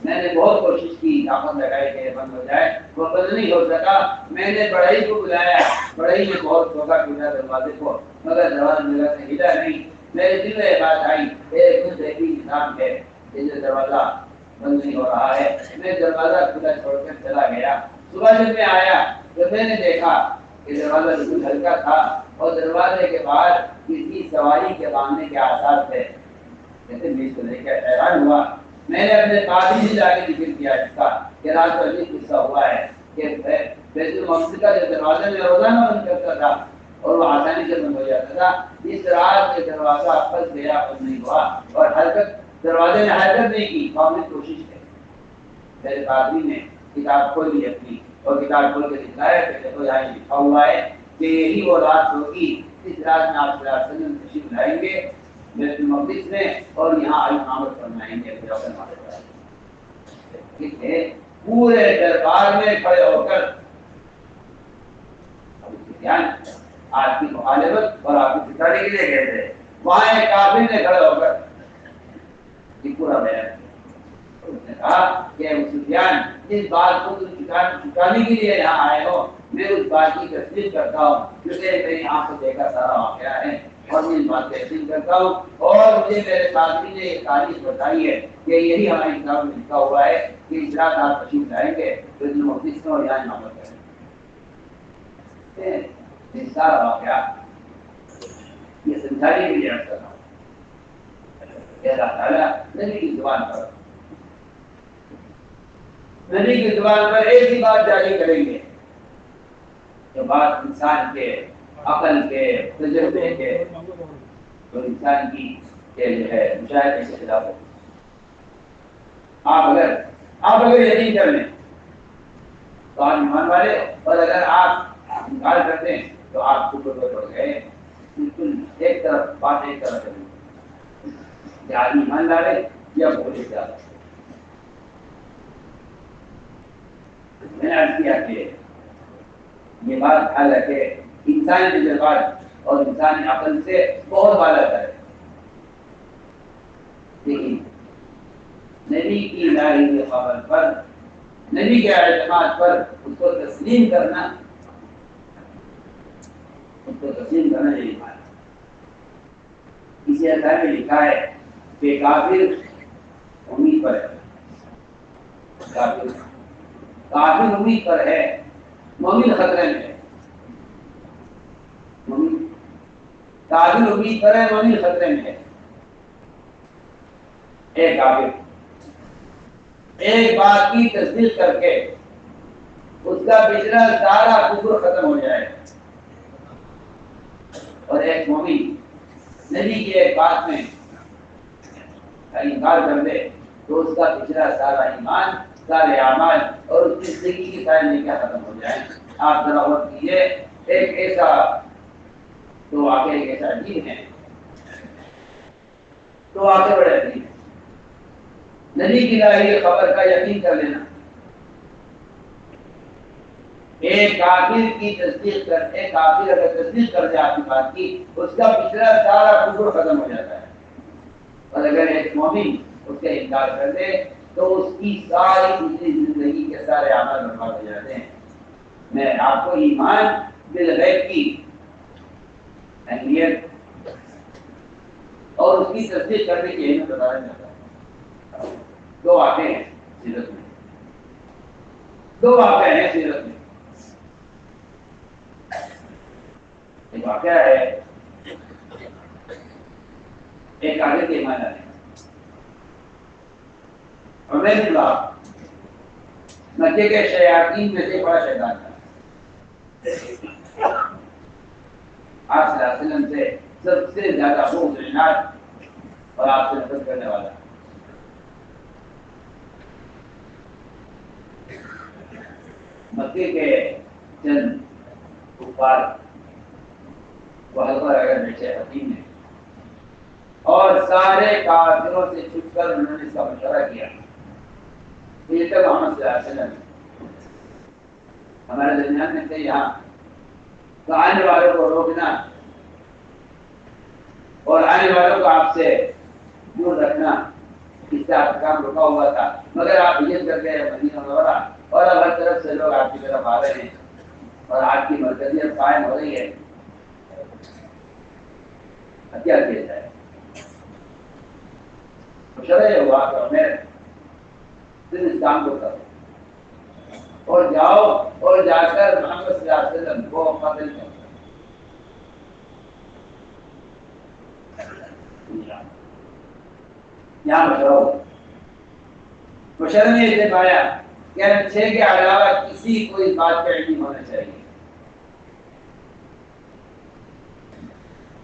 میں نے بہت کوشش کی، طاقت لگائی کہ بند ہو جائے، وہ بند نہیں ہو سکا. میں نے بڑھئی کو بلایا، بڑھئی نے بہت ٹھوکا پیٹا دروازے کو، مگر دروازہ جگہ سے ہلا نہیں. میرے دل میں یہ بات آئی ایک کچھ ایسی نظام ہے کہ جو دروازہ بند نہیں ہو رہا ہے. میں دروازہ کھلا چھوڑ کر چلا گیا. صبح جب میں آیا تو میں نے دیکھا کہ دروازہ بالکل ہلکا تھا اور دروازے کے باہر کسی سواری کے باندھنے کے آثار تھے. جیسے میں اس کو دیکھ کر حیران ہوا. میں نے اپنے قاضی سے جا کے ذکر کیا اس کا کہ رات کو عجیب قصہ ہوا ہے کہ بیت المقدس کا جو دروازہ میں روزانہ بند کرتا تھا اور وہ آسانی سے بند ہو جاتا تھا، اس رات کے دروازہ پھنس گیا، بند نہیں ہوا، اور دروازے نے حرکت نہیں کی. نے کوشش کی. میرے قاضی نے کتاب کھول لی اپنی اور کتاب کھول کے دکھلایا کہ دیکھو یہاں لکھا ہوا ہے کہ یہی وہ رات ہوگی اس رات میں آپ صلی اللہ علیہ وسلم تشریف لائیں گے بیت المقدس میں اور یہاں امامت فرمائیں گے. پورے دربار میں کھڑے ہو کر آپ کی مخالفت اور آپ کی پچھاڑی کے لیے گئے تھے. وہاں ایک کافر نے کھڑے ہو کر یہ پورا بیان کیا۔ اس نے کہا کہ ابو سفیان جس بات کو تم چکانے کے لیے یہاں آئے ہو میں اس بات کی تصدیق کرتا ہوں جو کہ میری آنکھ سے دیکھا سارا واقعہ ہے اور میں اس بات کی تصدیق کرتا ہوں اور مجھے میرے ساتھی نے یہ تاریخ بتائی ہے کہ یہی ہماری کتاب میں لکھا ہوا ہے کہ اس رات آپ تشریف لائیں گے تو اس محدث کو یہاں امامت کریں گے۔ یہ سارا واقعہ یہ سمجھانے کے لیے عرض کر رہا ہوں کہ اللہ تعالیٰ نبی کی زبان پر ایک ہی بات جاری کریں گے جو بات انسان کے عقل کے تجربے کے اور انسان کی جو ہے مشاہدے کے خلاف ہو۔ آپ اگر یقین کر لیں تو آپ ایمان والے، اور اگر آپ انکار کرتے ہیں تو آپ کفر میں پڑ گئے۔ بالکل ایک طرف بات ایک طرف کریں یا آدمی ایمان ڈالے یا بولے جا۔ میں نے عرض کیا کہ یہ بات حالانکہ انسانی تجربات اور انسانی عقل سے بہت بالا ہے، لیکن نبی کی الہی کی خبر پر، نبی کے اعتماد پر اس کو تسلیم کرنا یہی بات ہے۔ اسی اللہ میں لکھا ہے کہ کافر امید پر ہے، کافر امید پر ہے، مومن خطرے میں ہے۔ کافر امید پر ہے، مومن خطرے میں ہے۔ ایک کافر ایک بات کی تصدیق کر کے اس کا پچھلا سارا کفر ختم ہو جائے، اور ایک مومن نبی کی ایک بات میں انکار کر دے تو اس کا پچھلا سارا ایمان، سارے اعمال اور اس کی زندگی کی ساری نیکیاں ختم ہو جائیں۔ آپ ذرا غور کیجیے، ایک ایسا تو واقعہ ایک ایسا عجیب ہے، تو واقعہ بڑے عجیب ہے۔ نبی کی الہی خبر کا یقین کر لینا، ایک کافر کی تصدیق کر، ایک کافر اگر تصدیق کر دے آپ کی بات کی، اس کا پچھلا سارا کفر ختم ہو جاتا ہے، اور اگر ایک مومن اس کا انکار کر دے تو اس کی ساری پچھلی زندگی کے سارے اعمال برباد ہو جاتے ہیں۔ میں آپ کو ایمان بالغیب کی اہمیت اور اس کی تصدیق کرنے کی اہمیت بتانا چاہتا ہوں۔ دو واقعے ہیں سیرت میں، دو واقعے ہیں سیرت میں۔ ایک واقعہ ہے ایک آگے کے ایمان والے عمیر بن اللہ، مکے کے شیاطین میں سے بڑا شیطان تھا۔ آپ صلی اللہ علیہ وسلم سے سب سے زیادہ بغض، عناد اور آپ سے نفرت کرنے والا۔ مکے کے چند کفار وہ حلقہ اگر بیٹھے حکیم نے اور سارے کافروں سے چھپ کر انہوں نے اس کا مشورہ کیا یہ تک محمد صلی اللہ علیہ وسلم ہمارے درمیان میں تھے، یہاں تو آنے والوں کو روکنا اور آنے والوں کو آپ سے دور رکھنا، اس سے آپ کا کام رکا ہوا تھا، مگر آپ ہجرت کر گئے مدینہ منورہ اور اب ہر طرف سے لوگ آپ کی طرف آ رہے ہیں اور آپ کی مرکزیت قائم ہو رہی ہے۔ اب کیا کیا جائے؟ مشورہ یہ ہوا کہ عمیر تم اس کام کو کرو اور جاؤ اور جا کر محمد صلی اللہ علیہ وسلم کو قتل کرو۔ یہاں مشورہ ہو، مشورہ نے اسے پایا کہ اچھے کے علاوہ کسی کو اس بات کا علم ہونا چاہیے۔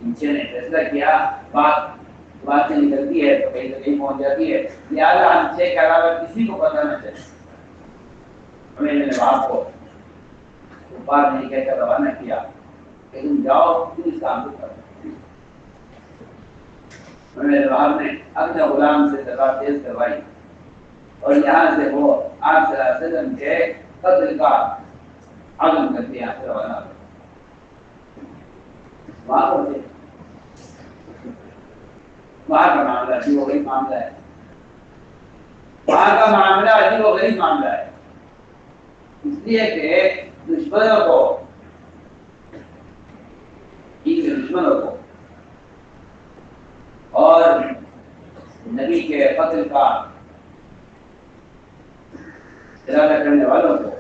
انچے نے فیصلہ کیا، بات سے نکلتی ہے تو کہیں تو کہیں پہنچ جاتی ہے، لہٰذا ہم چھ کے علاوہ کسی کو پتہ نہ چاہیے۔ ہمیں میرے باپ کو بات نہیں کہہ کر روانہ کیا کہ تم جاؤ، تم اس کام کو کرو۔ میرے باپ نے اپنے غلام سے تلوار تیز کروائی اور یہاں سے وہ آپ صلی اللہ علیہ وسلم کے قتل کا عزم کرتے یہاں سے روانہ ہو۔ وہاں کا معاملہ جی وہی معاملہ ہے وہاں کا معاملہ عجیب و غریب معاملہ ہے، اس لیے کہ دشمنوں کو اور نبی کے قتل کا ارادہ کرنے والوں کو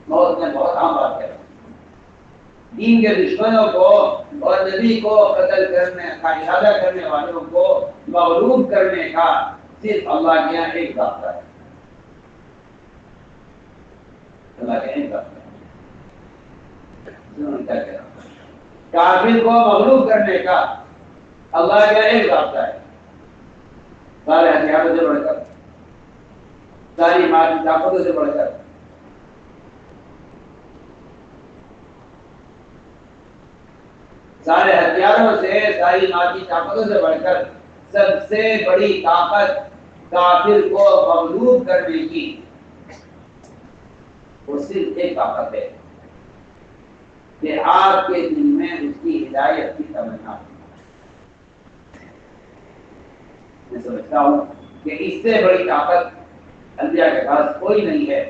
موت نے بہت عام بات ہے۔ دین کے دشمنوں کو اور نبی کو قتل کرنے کا ارادہ کرنے والوں کو مغلوب کرنے کا صرف اللہ کے یہاں ایک راستہ ہے، اللہ کے ایک راستہ ہے۔ کافر کو مغلوب کرنے کا اللہ کا ایک راستہ ہے، سارے ہتھیاروں سے بڑھ کر، ساری مادی طاقتوں سے بڑھ کر، سارے ہتھیاروں سے، ساری مادی طاقتوں سے بڑھ کر سب سے بڑی طاقت کافر کو مغلوب کرنے کی وہ صرف ایک طاقت ہے کہ آپ کے دل میں اس کی ہدایت کی تمنا۔ میں سمجھتا ہوں کہ اس سے بڑی طاقت انبیاء کے پاس کوئی نہیں ہے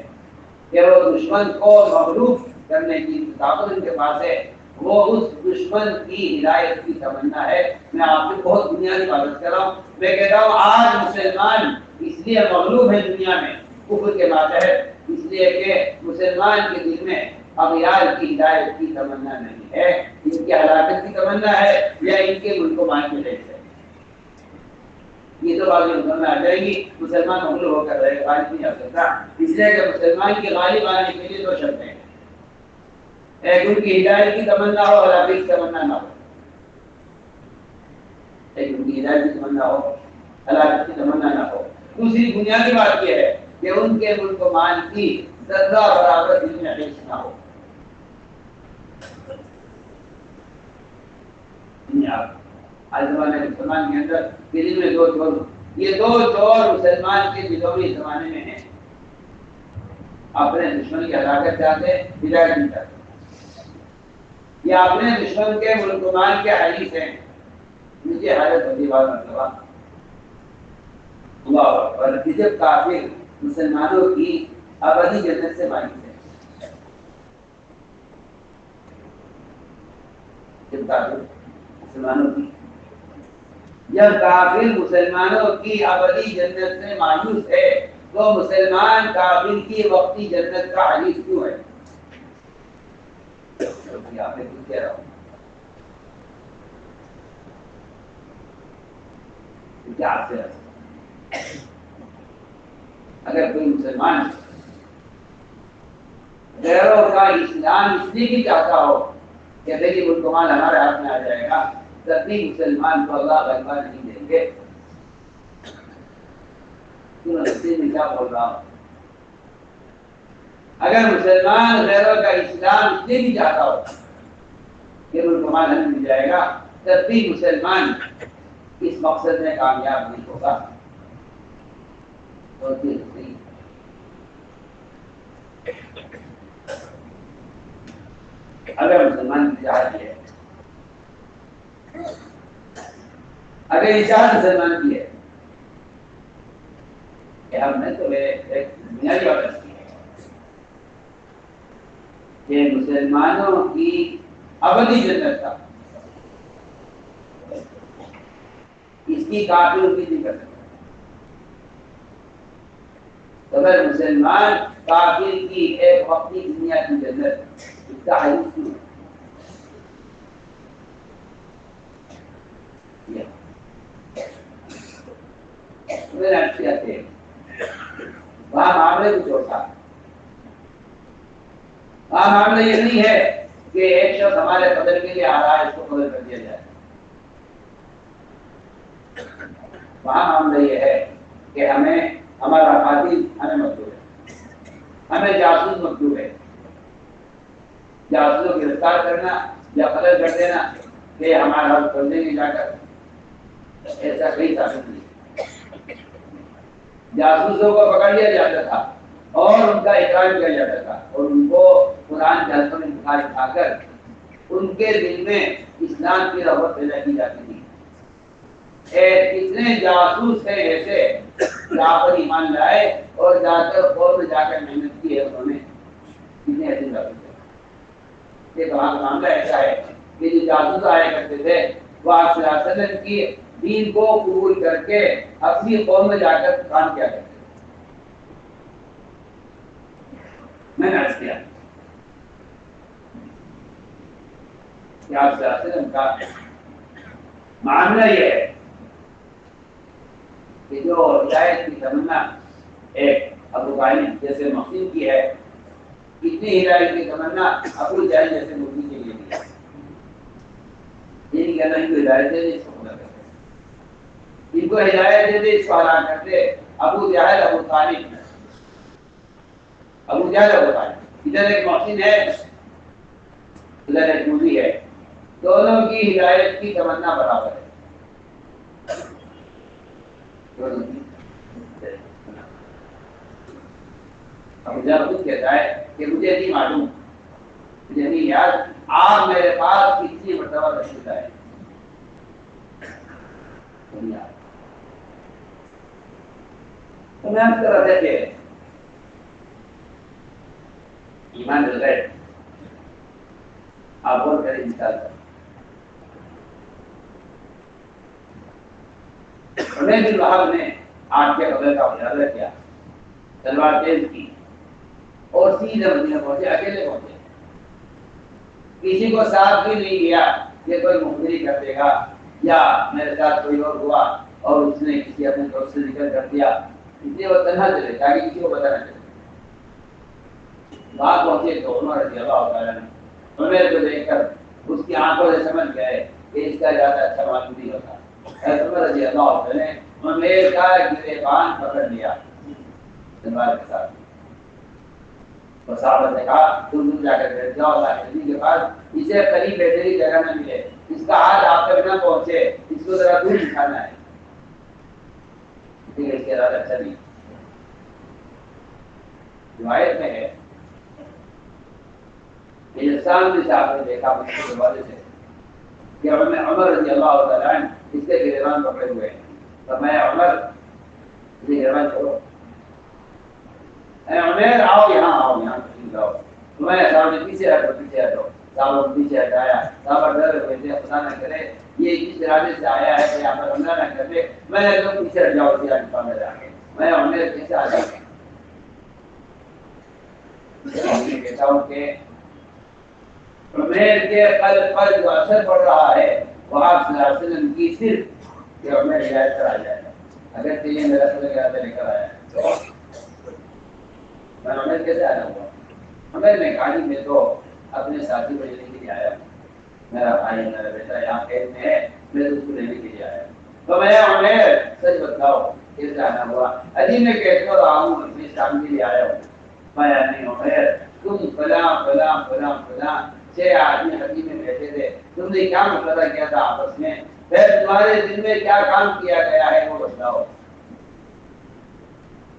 کہ وہ دشمن کو مغلوب کرنے کی طاقت ان کے پاس ہے، وہ اس دشمن کی ہدایت کی تمنا ہے۔ میں آپ سے بہت بنیادی بات کر رہا ہوں، میں کہتا ہوں آج مسلمان اس لیے مغلوب ہے دنیا میں کفر کے ماتحت، اس لیے کہ مسلمان کے دل میں اغیار کی ہدایت کی تمنا نہیں ہے، ان کی ہلاکت کی تمنا ہے یا ان کے ملک و مان کے ہے۔ یہ تو بات میں آ جائے گی، مسلمان مغلوب ہو کر رہے گا، غالب نہیں آ سکتا، اس لیے کہ مسلمان کی غالب آنے کے لیے دو شرطیں ہیں، ایک ان کی ہدایت کی تمنا ہو، ہلاکت کی تمنا نہ ہو، ایک ان کی ہدایت کی تمنا ہو، ہلاکت کی تمنا نہ ہو۔ دوسری بنیادی بات یہ ہے کہ ان کے ملک و مان کی ذرہ برابر دل میں حیث نہ ہو۔ آج زمانے مسلمان کے اندر دل میں دو چور، یہ دو چور مسلمان کے دلوں میں زمانے میں ہیں، اپنے دشمن کی ہلاکت چاہتے ہیں، ہدایت نہیں چاہتے، یا اپنے دشمن کے ملک و مان کے حریف ہیں۔ مجھے حالت ہوتی بات مرتبہ اللہ اور جب کافر مسلمانوں کی ابدی جنت سے مایوس ہے، جب کافر مسلمانوں کی ابدی جنت سے مایوس ہے تو مسلمان کافر کی وقتی جنت کا حریف کیوں ہے؟ آپ نے کچھ کہہ رہا ہوں کیا آپ سے اگر کوئی مسلمان غیروں کا اسلام اس لیے بھی چاہتا ہو کہ دیکھیے ملک مال ہمارے ہاتھ میں آ جائے گا، تب بھی مسلمان کو اللہ غلبہ نہیں دیں گے۔ میں کیا بول رہا ہوں؟ اگر مسلمان غیروں کا اسلام اس لیے بھی چاہتا ہو کہ ملک مال ہمیں مل جائے گا، تب بھی مسلمان اس مقصد میں کامیاب نہیں ہوگا۔ اگر مسلمان کی جہاد ہے، اگر اجازت مسلمان کی ہے کہ ہم نے تو ایک بنیادی بات کی ہے کہ مسلمانوں کی ابدی جنت کا اس کی کافر کی نہیں کر سکتا۔ اگر مسلمان کافر کی ایک وقتی دنیا کی جنت اس کا حریف کیوں ہے؟ وہاں معاملے کچھ ہوتا، وہاں معاملہ یہ نہیں ہے کہ ایک شخص ہمارے قدر کے لیے آ رہا ہے، اس کو قدر کر دیا جائے۔ وہاں معاملہ یہ ہے کہ ہمیں ہمارا قاتل ہمیں مطلوب ہے، ہمیں جاسوس مطلوب ہے، جاسوس کو گرفتار کرنا یا قتل کر دینا کہ ہمارا حق کر دیں گے جا کر، ایسا کئی ثابت نہیں۔ جاسوسوں کو پکڑ لیا جاتا تھا اور ان کا اکرام کیا جاتا تھا اور ان کو قرآن کے حلقوں میں دکھا کر ان کے دل میں اسلام کی رغبت پیدا کی جاتی تھی۔ اتنے جاسوس ہیں ایسے راہ پر ایمان لائے اور جا کر قوم میں جا کر محنت کی ہے انہوں نے کتنے ایسے لگتے یہ وہاں کا معاملہ ایسا ہے کہ جو جاسوس آیا کرتے تھے وہ آپ صلی اللہ علیہ وسلم کی دین کو قبول کر کے اپنی قوم میں جا کر کام کیا کرتے تھے. میں نے عرض کیا کہ آپ صلی اللہ علیہ وسلم کا معاملہ یہ ہے کہ جو ہدایت کی تمنا ایک ابو طالب جیسے محسن کی ہے اتنی ہدایت کی تمنا ابو جہل جیسے مفتی کے لیے بھی ہے. یہ نہیں کہنا ان کو ہدایت دے دے اس کو پورا کرتے ان کو ہدایت دے دے اس کو ہلاک کرتے. ابو جہل ابو طالب ابو جہل ابو طالب ادھر ایک محسن ہے ادھر ایک مفتی ہے دونوں کی ہدایت کی تمنا برابر ہے. مجھے خود کہتا ہے کہ مجھے نہیں معلوم مجھے نہیں یاد آپ میرے پاس کتنی مرتبہ تشریف لائے تو میں اس طرح سے کہ ایمان رضایت آپ اور کریں مثال عمیر بن وہب نے آپ کے قبر کا مشاہدہ کیا تلوار تیز کی اور سیدھے مدینہ پہنچے اکیلے پہنچے کسی کو ساتھ بھی نہیں لیا کہ کوئی مخبری کر دے گا یا میرے ساتھ کوئی اور ہوا اور اس نے کسی اپنے دوست سے ذکر کر دیا اس لیے وہ تنہا چلے تاکہ کسی کو پتہ نہ چلے. وہاں پہنچے تو عمر رضی اللہ تعالیٰ نے عمر کو دیکھ کر اس کی آنکھوں سے سمجھ گئے کہ اس کا زیادہ اچھا معلوم نہیں ہوتا. عمر رضی اللہ تعالیٰ نے عمر کا گریبان پکڑ لیا تلوار کے ساتھ اور صحابہ نے کہا تم جا کر بیٹھ جاؤ اللہ کے نبی کے پاس اسے قریب بہتری جگہ نہ ملے اس کا ہاتھ آپ تک نہ پہنچے اس کو ذرا دور دکھانا ہے ٹھیک ہے اس کے ارادہ اچھا نہیں. روایت میں ہے کہ انسان بھی صاحب نے دیکھا اس کے حوالے سے کہ عمر رضی اللہ تعالیٰ عنہ اس کے گریبان پکڑے ہوئے ہیں. فرمایا عمر یہ گریبان چھوڑو اے عمر آؤ یہاں تشریف لاؤ. میں صاحب نے پیچھے ہٹو صاحب پیچھے ہٹایا. صاحب ڈر ہوئے تھے خدا نہ کرے یہ کس ارادے سے آیا ہے کہ یہاں پر حملہ نہ کر دے. میں نے تم پیچھے ہٹ جاؤ سیاہ نکال میں جا کے میں عمر کیسے آ جاؤں کہتا ہوں کہ عمر کے قلب پر جو اثر پڑ رہا ہے وہ آپ صلی اللہ علیہ وسلم کی صرف کہ عمر ہدایت پر آ جائے گا. اگر کہ یہ میرا صلی اللہ لے کر آیا تو میں عمر کیسے آیا ہوا. عمر نے کہا میں تو اپنے ساتھی کو لینے کے لیے آیا ہوں میرا بھائی میرا بیٹا یہاں قید میں ہے میں تو اس کو لینے کے لیے آیا ہوں. تو میں عمر سچ بتاؤ کیسے آنا ہوا. ابھی میں کہتا رہا ہوں اپنے شام کے لیے آیا ہوں. میں نہیں عمر تم فلاں فلاں فلاں فلاں 6 آدمی حدیث میں بیٹھے تھے تم نے کیا مشورہ کیا تھا آپس میں پھر تمہارے دل میں کیا کام کیا گیا ہے وہ بتاؤ.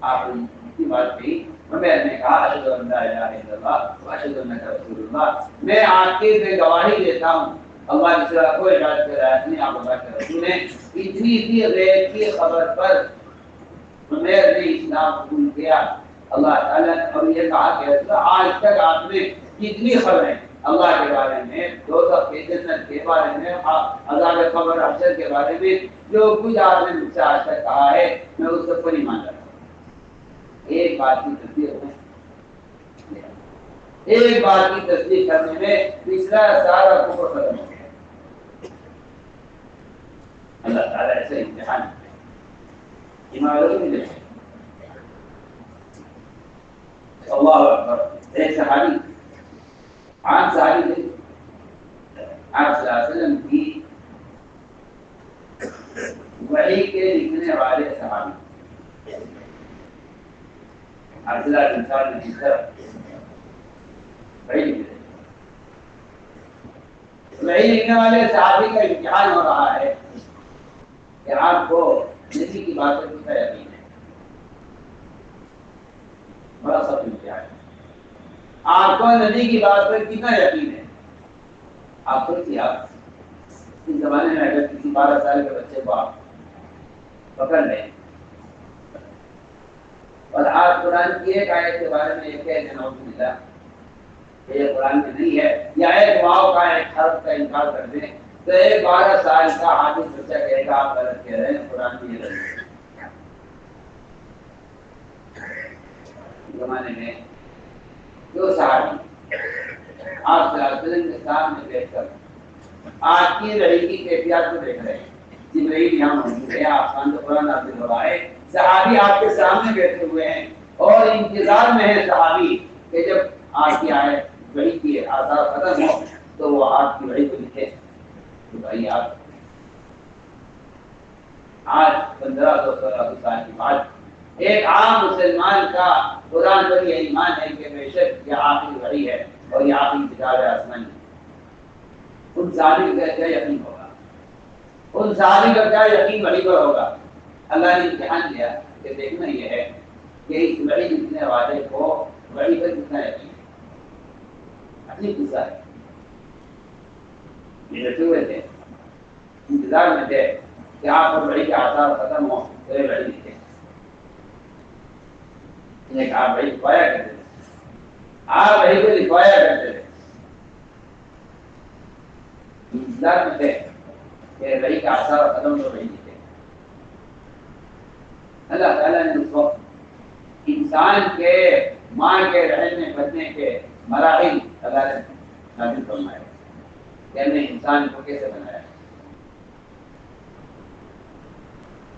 آپ کی بات کہی میں نے کہا اشہد ان لا الہ الا اللہ و اشہد انک رسول اللہ. میں آپ کے پہ گواہی دیتا ہوں اللہ کی طرح کوئی ہدایت کا رایت نہیں آپ اللہ کے رسول ہیں. اتنی سی غیب کی خبر پر عمر نے اسلام قبول کیا. اللہ تعالیٰ نے اور یہ کہا کہ آج تک آپ نے کتنی خبریں اللہ کے بارے میں دوزخ کے جنت کے بارے میں عذاب قبر حشر کے بارے میں جو کچھ آپ نے مجھ سے آج تک کہا ہے میں اس سب پر ایمان رکھتا ہوں. ایک بات کی تصدیق کرنے میں تیسرا سارا کفر ختم ہو گیا. اللہ تعالیٰ ایسے امتحان ایمان اللہ اکبر. ایک صحابی عام صحابی تھے آپ صلی اللہ علیہ وسلم کی وحی کے لکھنے والے صحابی عبداللہ بن سعد نے جس طرح وحی لکھنے والے صحابی کا امتحان ہو رہا ہے کہ آپ کو نبی کی بات پر کتنا یقین ہے. بڑا سب امتحان ہے. آپ کو نبی کی بات پر کتنا یقین ہے. آپ سوچیے آپ اس زمانے میں اگر کسی 12 سال کے بچے کو آپ پکڑ لیں اور آج قرآن کی ایک آیت کے بارے میں یہ کہہ دینا ہوتا کہ یہ قرآن میں نہیں ہے، یا ایک واو کا ایک حرف کا انکار کر دیں تو ایک 12 سال کا حافظ بچہ کہے گا آپ غلط کہہ رہے ہیں، قرآن میں یہ غلط ہے۔ زمانے میں جو صحابی آپ صلی اللہ علیہ وسلم کے سامنے بیٹھ کر آج کی لڑائی کی کیفیات کو دیکھ رہے ہیں، جبرائیل یہاں موجود ہے، آسمان سے قرآن نازل ہو رہا ہے، صحابی آپ کے سامنے بیٹھے ہوئے ہیں اور انتظار میں ہے صحابی کہ جب آپ کی آیت بڑی کی آثار ختم ہو تو وہ آپ کی بڑی کو لکھے۔ تو بھائی آپ آج 1500 سال کے بعد ایک عام مسلمان کا قرآن پر یہ ایمان ہے کہ بے شک یہ آخری وحی ہے اور یہ آخری کتاب ہے آسمانی، ان ظالم کا کیا یقین ہوگا، ان ظالم کا کیا یقین وحی پر ہوگا۔ اللہ نے امتحان دیا کہ دیکھنا یہ ہے کہ اس وحی جتنے والے کو وحی پر کتنا یقین ہے۔ اپنی قصہ ہے، یہ رکھے ہوئے تھے، انتظار میں تھے کہ آپ پر وحی کے آثار ختم ہو تو یہ وحی لکھے۔ انہیں کہا وحی لکھوایا کرتے تھے، آپ وحی کو لکھوایا کرتے تھے، انتظار میں تھے کہ وحی کا آثار ختم تو وحی لکھے۔ اللہ تعالیٰ نے اس وقت انسان کے ماں کے رہنے بچنے کے مراحل اللہ نے نازل فرمائے کہ ہم نے انسان کو کیسے بنایا،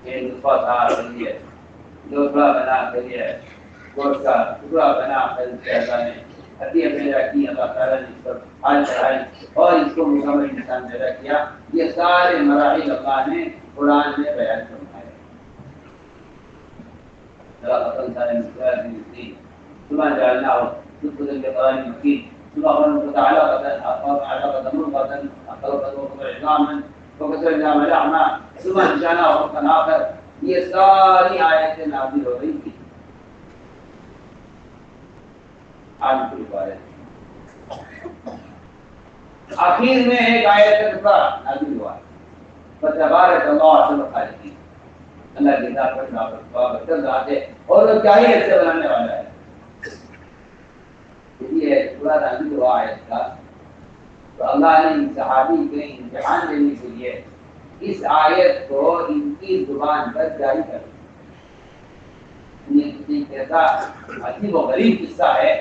کہ نطفہ تھا پھر لوتھڑا بنا، پھر گوشت کا ٹکڑا بنا، پھر اللہ نے ہڈیاں پیدا کی، اللہ تعالیٰ نے اس پر حال چڑھائی اور اس کو مکمل انسان پیدا کیا۔ یہ سارے مراحل اللہ نے قرآن میں بیان فرمائے۔ ثم جعلناه نطفة كقرار مكين ثم خلقنا علقة مضغة فخلقنا عظاما فكسونا العظام لحما ثم انشأناه خلقا آخر۔ یہ ساری آیتیں نازل ہو رہی تھی آج کی بارے۔ آخر میں ایک آیت کا ٹکڑا نازل ہوا، فتبارک اللہ احسن الخالقین، اللہ کی ذات پر برکت ذات ہے اور وہ کیا ہی ایسے بنانے والا ہے۔ یہ پورا نازل ہوا آیت کا تو اللہ نے ان صحابی کے امتحان لینے کے لیے اس آیت کو ان کی زبان پر جاری کر دیا۔ یہ کیسا عجیب و غریب قصہ ہے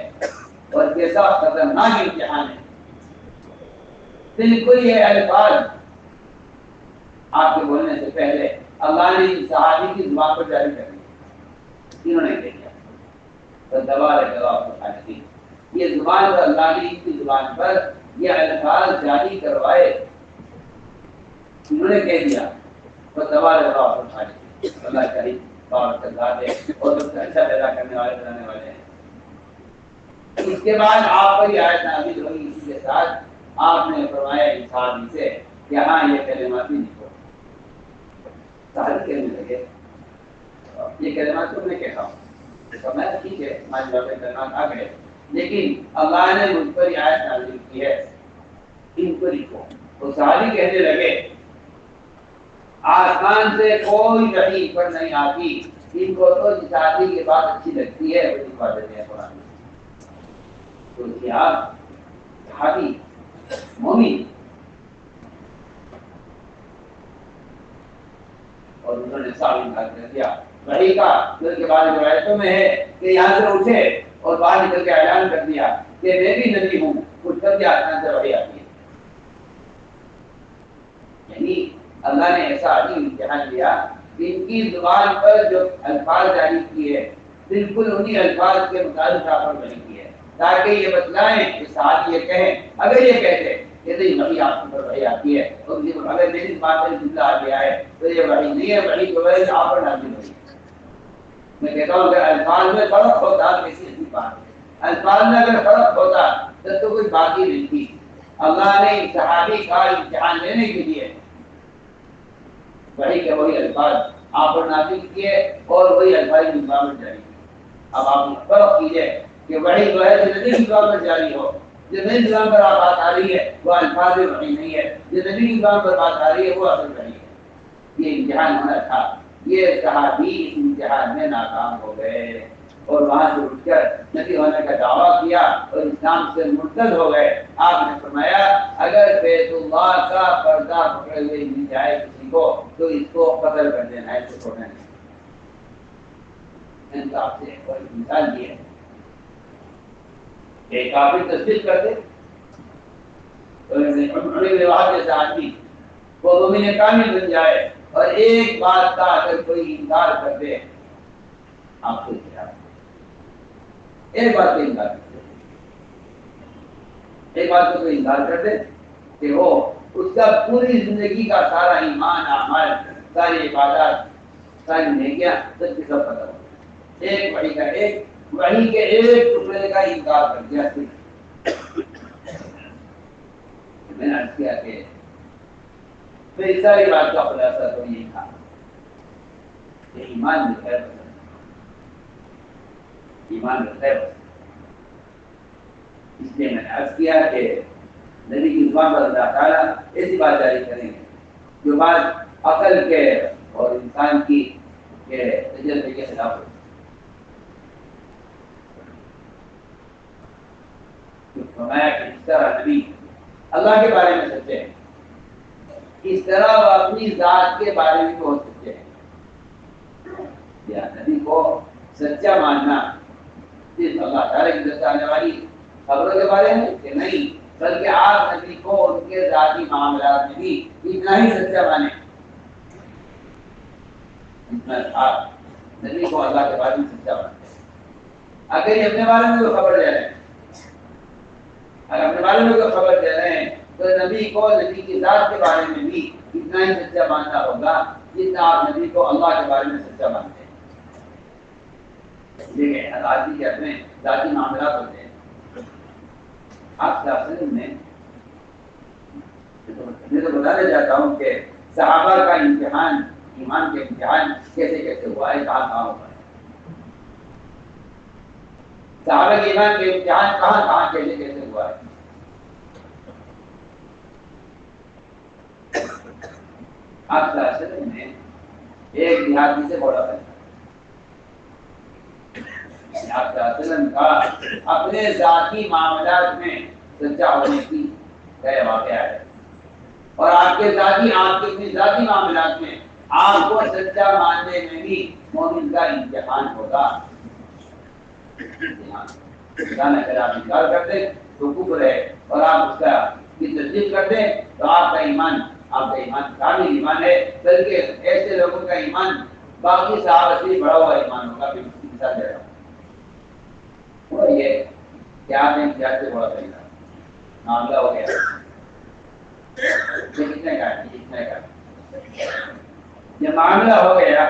اور کیسا خطرناک امتحان ہے۔ بالکل یہ الفاظ آپ کے بولنے سے پہلے اللہ نے ان صحابی کی زبان پر جاری کر دیا، انہوں نے کہہ دیا تو تبارک اللہ الخالقین، یہ زبان پر اللہ نے کی زبان پر یہ الفاظ جاری کروائے، انہوں نے کہہ دیا تو تبارک اللہ الخالقین، اللہ کریم بابرکت ذات ہے اور سب سے اچھا پیدا کرنے والے بنانے والے ہیں۔ اس کے بعد آپ پر یہ آیت نازل ہوئی، اسی کے ساتھ آپ نے فرمایا اس صحابی سے کہ ہاں یہ کلمات بھی لکھو۔ صحابی کہنے لگے یہ کلمات تم نے کہا ہوں، فرمایا ٹھیک ہے ہماری باتیں کلمات آ گئے، لیکن اللہ نے مجھ پر یہ آیت نازل کی ہے، ان کو لکھو۔ تو صحابی کہنے لگے آسمان سے کوئی وحی پر نہیں آتی، ان کو تو جس آدمی کی بات اچھی لگتی ہے وہ لکھوا دیتے ہیں قرآن میں۔ تو کیا صحابی مومن اور انہوں نے صاف انکار کر دیا وحی کا، جو کے بعد روایتوں میں ہے کہ یہاں سے اٹھے اور باہر نکل کے اعلان کر دیا کہ میں بھی نبی ہوں، کچھ کر دیا آسمان سے وحی آتی ہے۔ یعنی اللہ نے ایسا عظیم امتحان دیا کہ ان کی زبان پر جو الفاظ جاری کیے بالکل انہی الفاظ کے مطابق آپ پر بنی کی ہے، تاکہ یہ بتلائیں کہ صحابی یہ کہیں، اگر یہ کہتے کہ نہیں وحی آپ پر وحی آتی ہے اور اگر میری بات پر جملہ آ گیا ہے تو یہ وحی نہیں ہے، وحی تو وحی آپ پر نازل ہوئی ہے۔ میں کہتا ہوں کہ الفاظ میں فرق ہوتا کیسی اچھی بات ہے، الفاظ میں اگر فرق ہوتا تو کوئی بات ہی نہیں تھی۔ اللہ نے صحابی کا امتحان لینے کے لیے وحی کے وہی الفاظ آپ پر نازل کیے اور وہی الفاظ زبان پر جاری کیے۔ اب آپ فرق کیجئے کہ وحی جو ہے جو نبی کی زبان پر جاری ہو، جو نبی کی زبان پر بات آ رہی ہے وہ الفاظ وحی نہیں ہے، جو نبی کی زبان پر بات آ رہی ہے وہ اصل وحی ہے۔ یہ امتحان ہونا تھا، یہ صحابی اس امتحان میں ناکام ہو گئے۔ اور وہاں سے اٹھ کر نبی ہونے کا دعویٰ کیا اور اسلام سے مرتد ہو گئے، آپ نے فرمایا اگر بیت اللہ کا پردہ پکڑے ہوئے مل جائے کسی کو تو اس کو قتل کر دینا ہے، اس کو چھوڑنا نہیں۔ میں نے آپ سے ایک مثال دی ہے، ایک کافر تصدیق کرتے جیسا آدمی وہ مومن کامل بن جائے اور ایک بات کا اگر کوئی انکار کر دے، آپ کو ایک بات کا انکار کر دے، ایک بات کو کوئی انکار کر دے کہ وہ اس کا پوری زندگی کا سارا ایمان اعمال ساری عبادات ساری نیکیاں سب کی سب ختم ہو گئی، ایک وحی کے ایک ٹکڑے کا انکار کر دیا۔ میں نے عرض کیا کہ میری ساری بات کا خلاصہ تو یہ تھا کہ ایمان میں خیر پسند، ایمان میں خیر پسند۔ اس لیے میں نے عرض کیا کہ نبی کی زبان پر اللہ تعالیٰ ایسی بات جاری کریں گے جو بات عقل کے اور انسان کی تجربے کے خلاف ہو۔ فرمایا کہ اس طرح نبی اللہ کے بارے میں سچے ہیں، اس طرح وہ اپنی ذات کے بارے میں بہت سچے ہیں۔ یا نبی کو سچا ماننا صرف اللہ تعالیٰ کی طرف سے آنے والی خبروں کے بارے میں کہ نہیں، بلکہ آپ نبی کو ان کے ذاتی معاملات میں بھی اتنا ہی سچا مانیں۔ آپ نبی کو اللہ کے بارے میں سچا مانتے ہیں۔ اگر یہ اپنے بارے میں کوئی خبر دے رہے ہیں، اگر اپنے بارے میں کوئی خبر دے رہے ہیں تو نبی کو نبی کی ذات کے بارے میں بھی اتنا ہی سچا ماننا ہوگا جتنا آپ نبی کو اللہ کے بارے میں سچا مانتے ہیں۔ دیکھیں آدمی کے اپنے ذاتی معاملات ہوتے ہیں۔ آپ سے میں تو بتانا چاہتا ہوں کہ صحابہ کا امتحان، ایمان کے امتحان کیسے کیسے ہوا ہے، کہاں کہاں ہوا ہے، صحابہ کے ایمان کے امتحان کہاں کہاں کیسے کیسے ہوا ہے۔ آپ میں ایک دیہاتی سے بولا کرتا کا اپنے ذاتی معاملات میں سچا ہونے کی واقعہ ہے، اور آپ کے اپنے ذاتی معاملات میں آپ کو سچا ماننے میں بھی مومن کا امتحان ہوگا۔ اگر آپ انکار کر دیں تو کفر ہے، اور آپ اس کا کی تصدیق کر دیں تو آپ کا ایمان کامل ایمان ہے، بلکہ ایسے لوگوں کا ایمان باقی صحابہ سے بڑا ہوا ایمان ہوگا۔ پھر اس کی مثال دے رہا ہوں، وہ یہ کہ آپ نے امتیاز سے بڑا طریقہ معاملہ ہو گیا، کتنے کا یہ معاملہ ہو گیا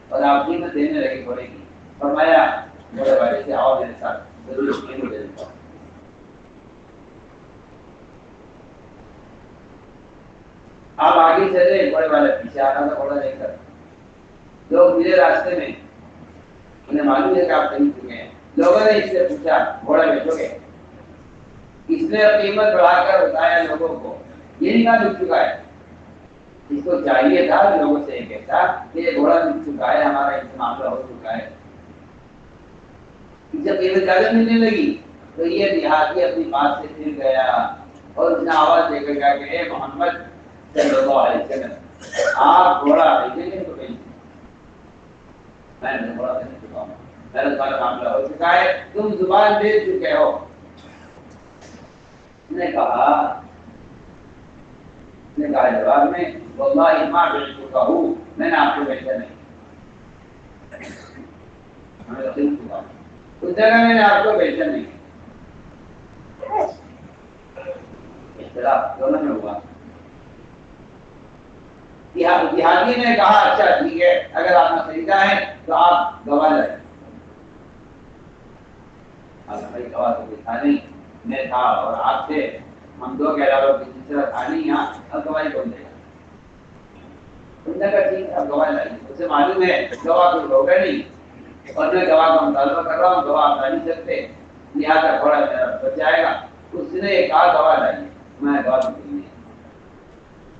اور آپ قیمت دینے لگے تھوڑے کی، فرمایا بڑے بھائی سے آؤ میرے ساتھ، ضرور قیمت دے دیتا ہوں۔ آپ آگے چلے، بڑے والے پیچھے آ رہا تھا گھوڑا لے کر، لوگ ملے راستے میں، انہیں معلوم ہے کہ آپ کہیں چکے ہیں، لوگوں نے اس سے پوچھا گھوڑا بیچو گے؟ اس نے قیمت بڑھا کر بتایا لوگوں کو، یہ نہیں کہا بک چکا ہے، اس کو چاہیے تھا لوگوں سے یہ کہتا کہ یہ گھوڑا بک چکا ہے، ہمارا اس معاملہ ہو چکا ہے۔ جب قیمت زیادہ ملنے لگی تو یہ دیہاتی اپنی بات سے پھر گیا اور اس نے آواز دے کر کہا کہ اے محمد صلی اللہ علیہ وسلم، آپ گھوڑا بیچیں گے تو بیچیں، میں نے گھوڑا بیچ چکا ہوں، میرا تمہارا معاملہ ہو چکا ہے، تم زبان دے چکے ہو۔ نے کہا جواب میں واللہ ما بیچ چکا ہوں، میں نے آپ کو بیچا نہیں، میں رسول چکا ہوں، اس جگہ میں نے آپ کو بیچا نہیں۔ اختلاف دونوں میں ہوا۔ دیہاتی نے کہا اچھا ٹھیک ہے، اگر آپ نے خریدا ہے تو آپ گواہ لائیں۔ بھائی گواہ تو تھا نہیں، میں تھا اور آپ تھے، ہم دو کے علاوہ کسی طرح تھا نہیں یہاں، اب گواہی کون دے گا؟ اس نے کہا ٹھیک ہے، اب گواہ لائیں۔ اسے معلوم ہے گواہ کوئی ہوگا نہیں، اور میں گواہ کا مطالبہ کر رہا ہوں، گواہ آپ لا نہیں سکتے، لہٰذا تھوڑا میرا بچ جائے گا۔ اس نے کہا گواہ لائیں، میں گواہ نہیں،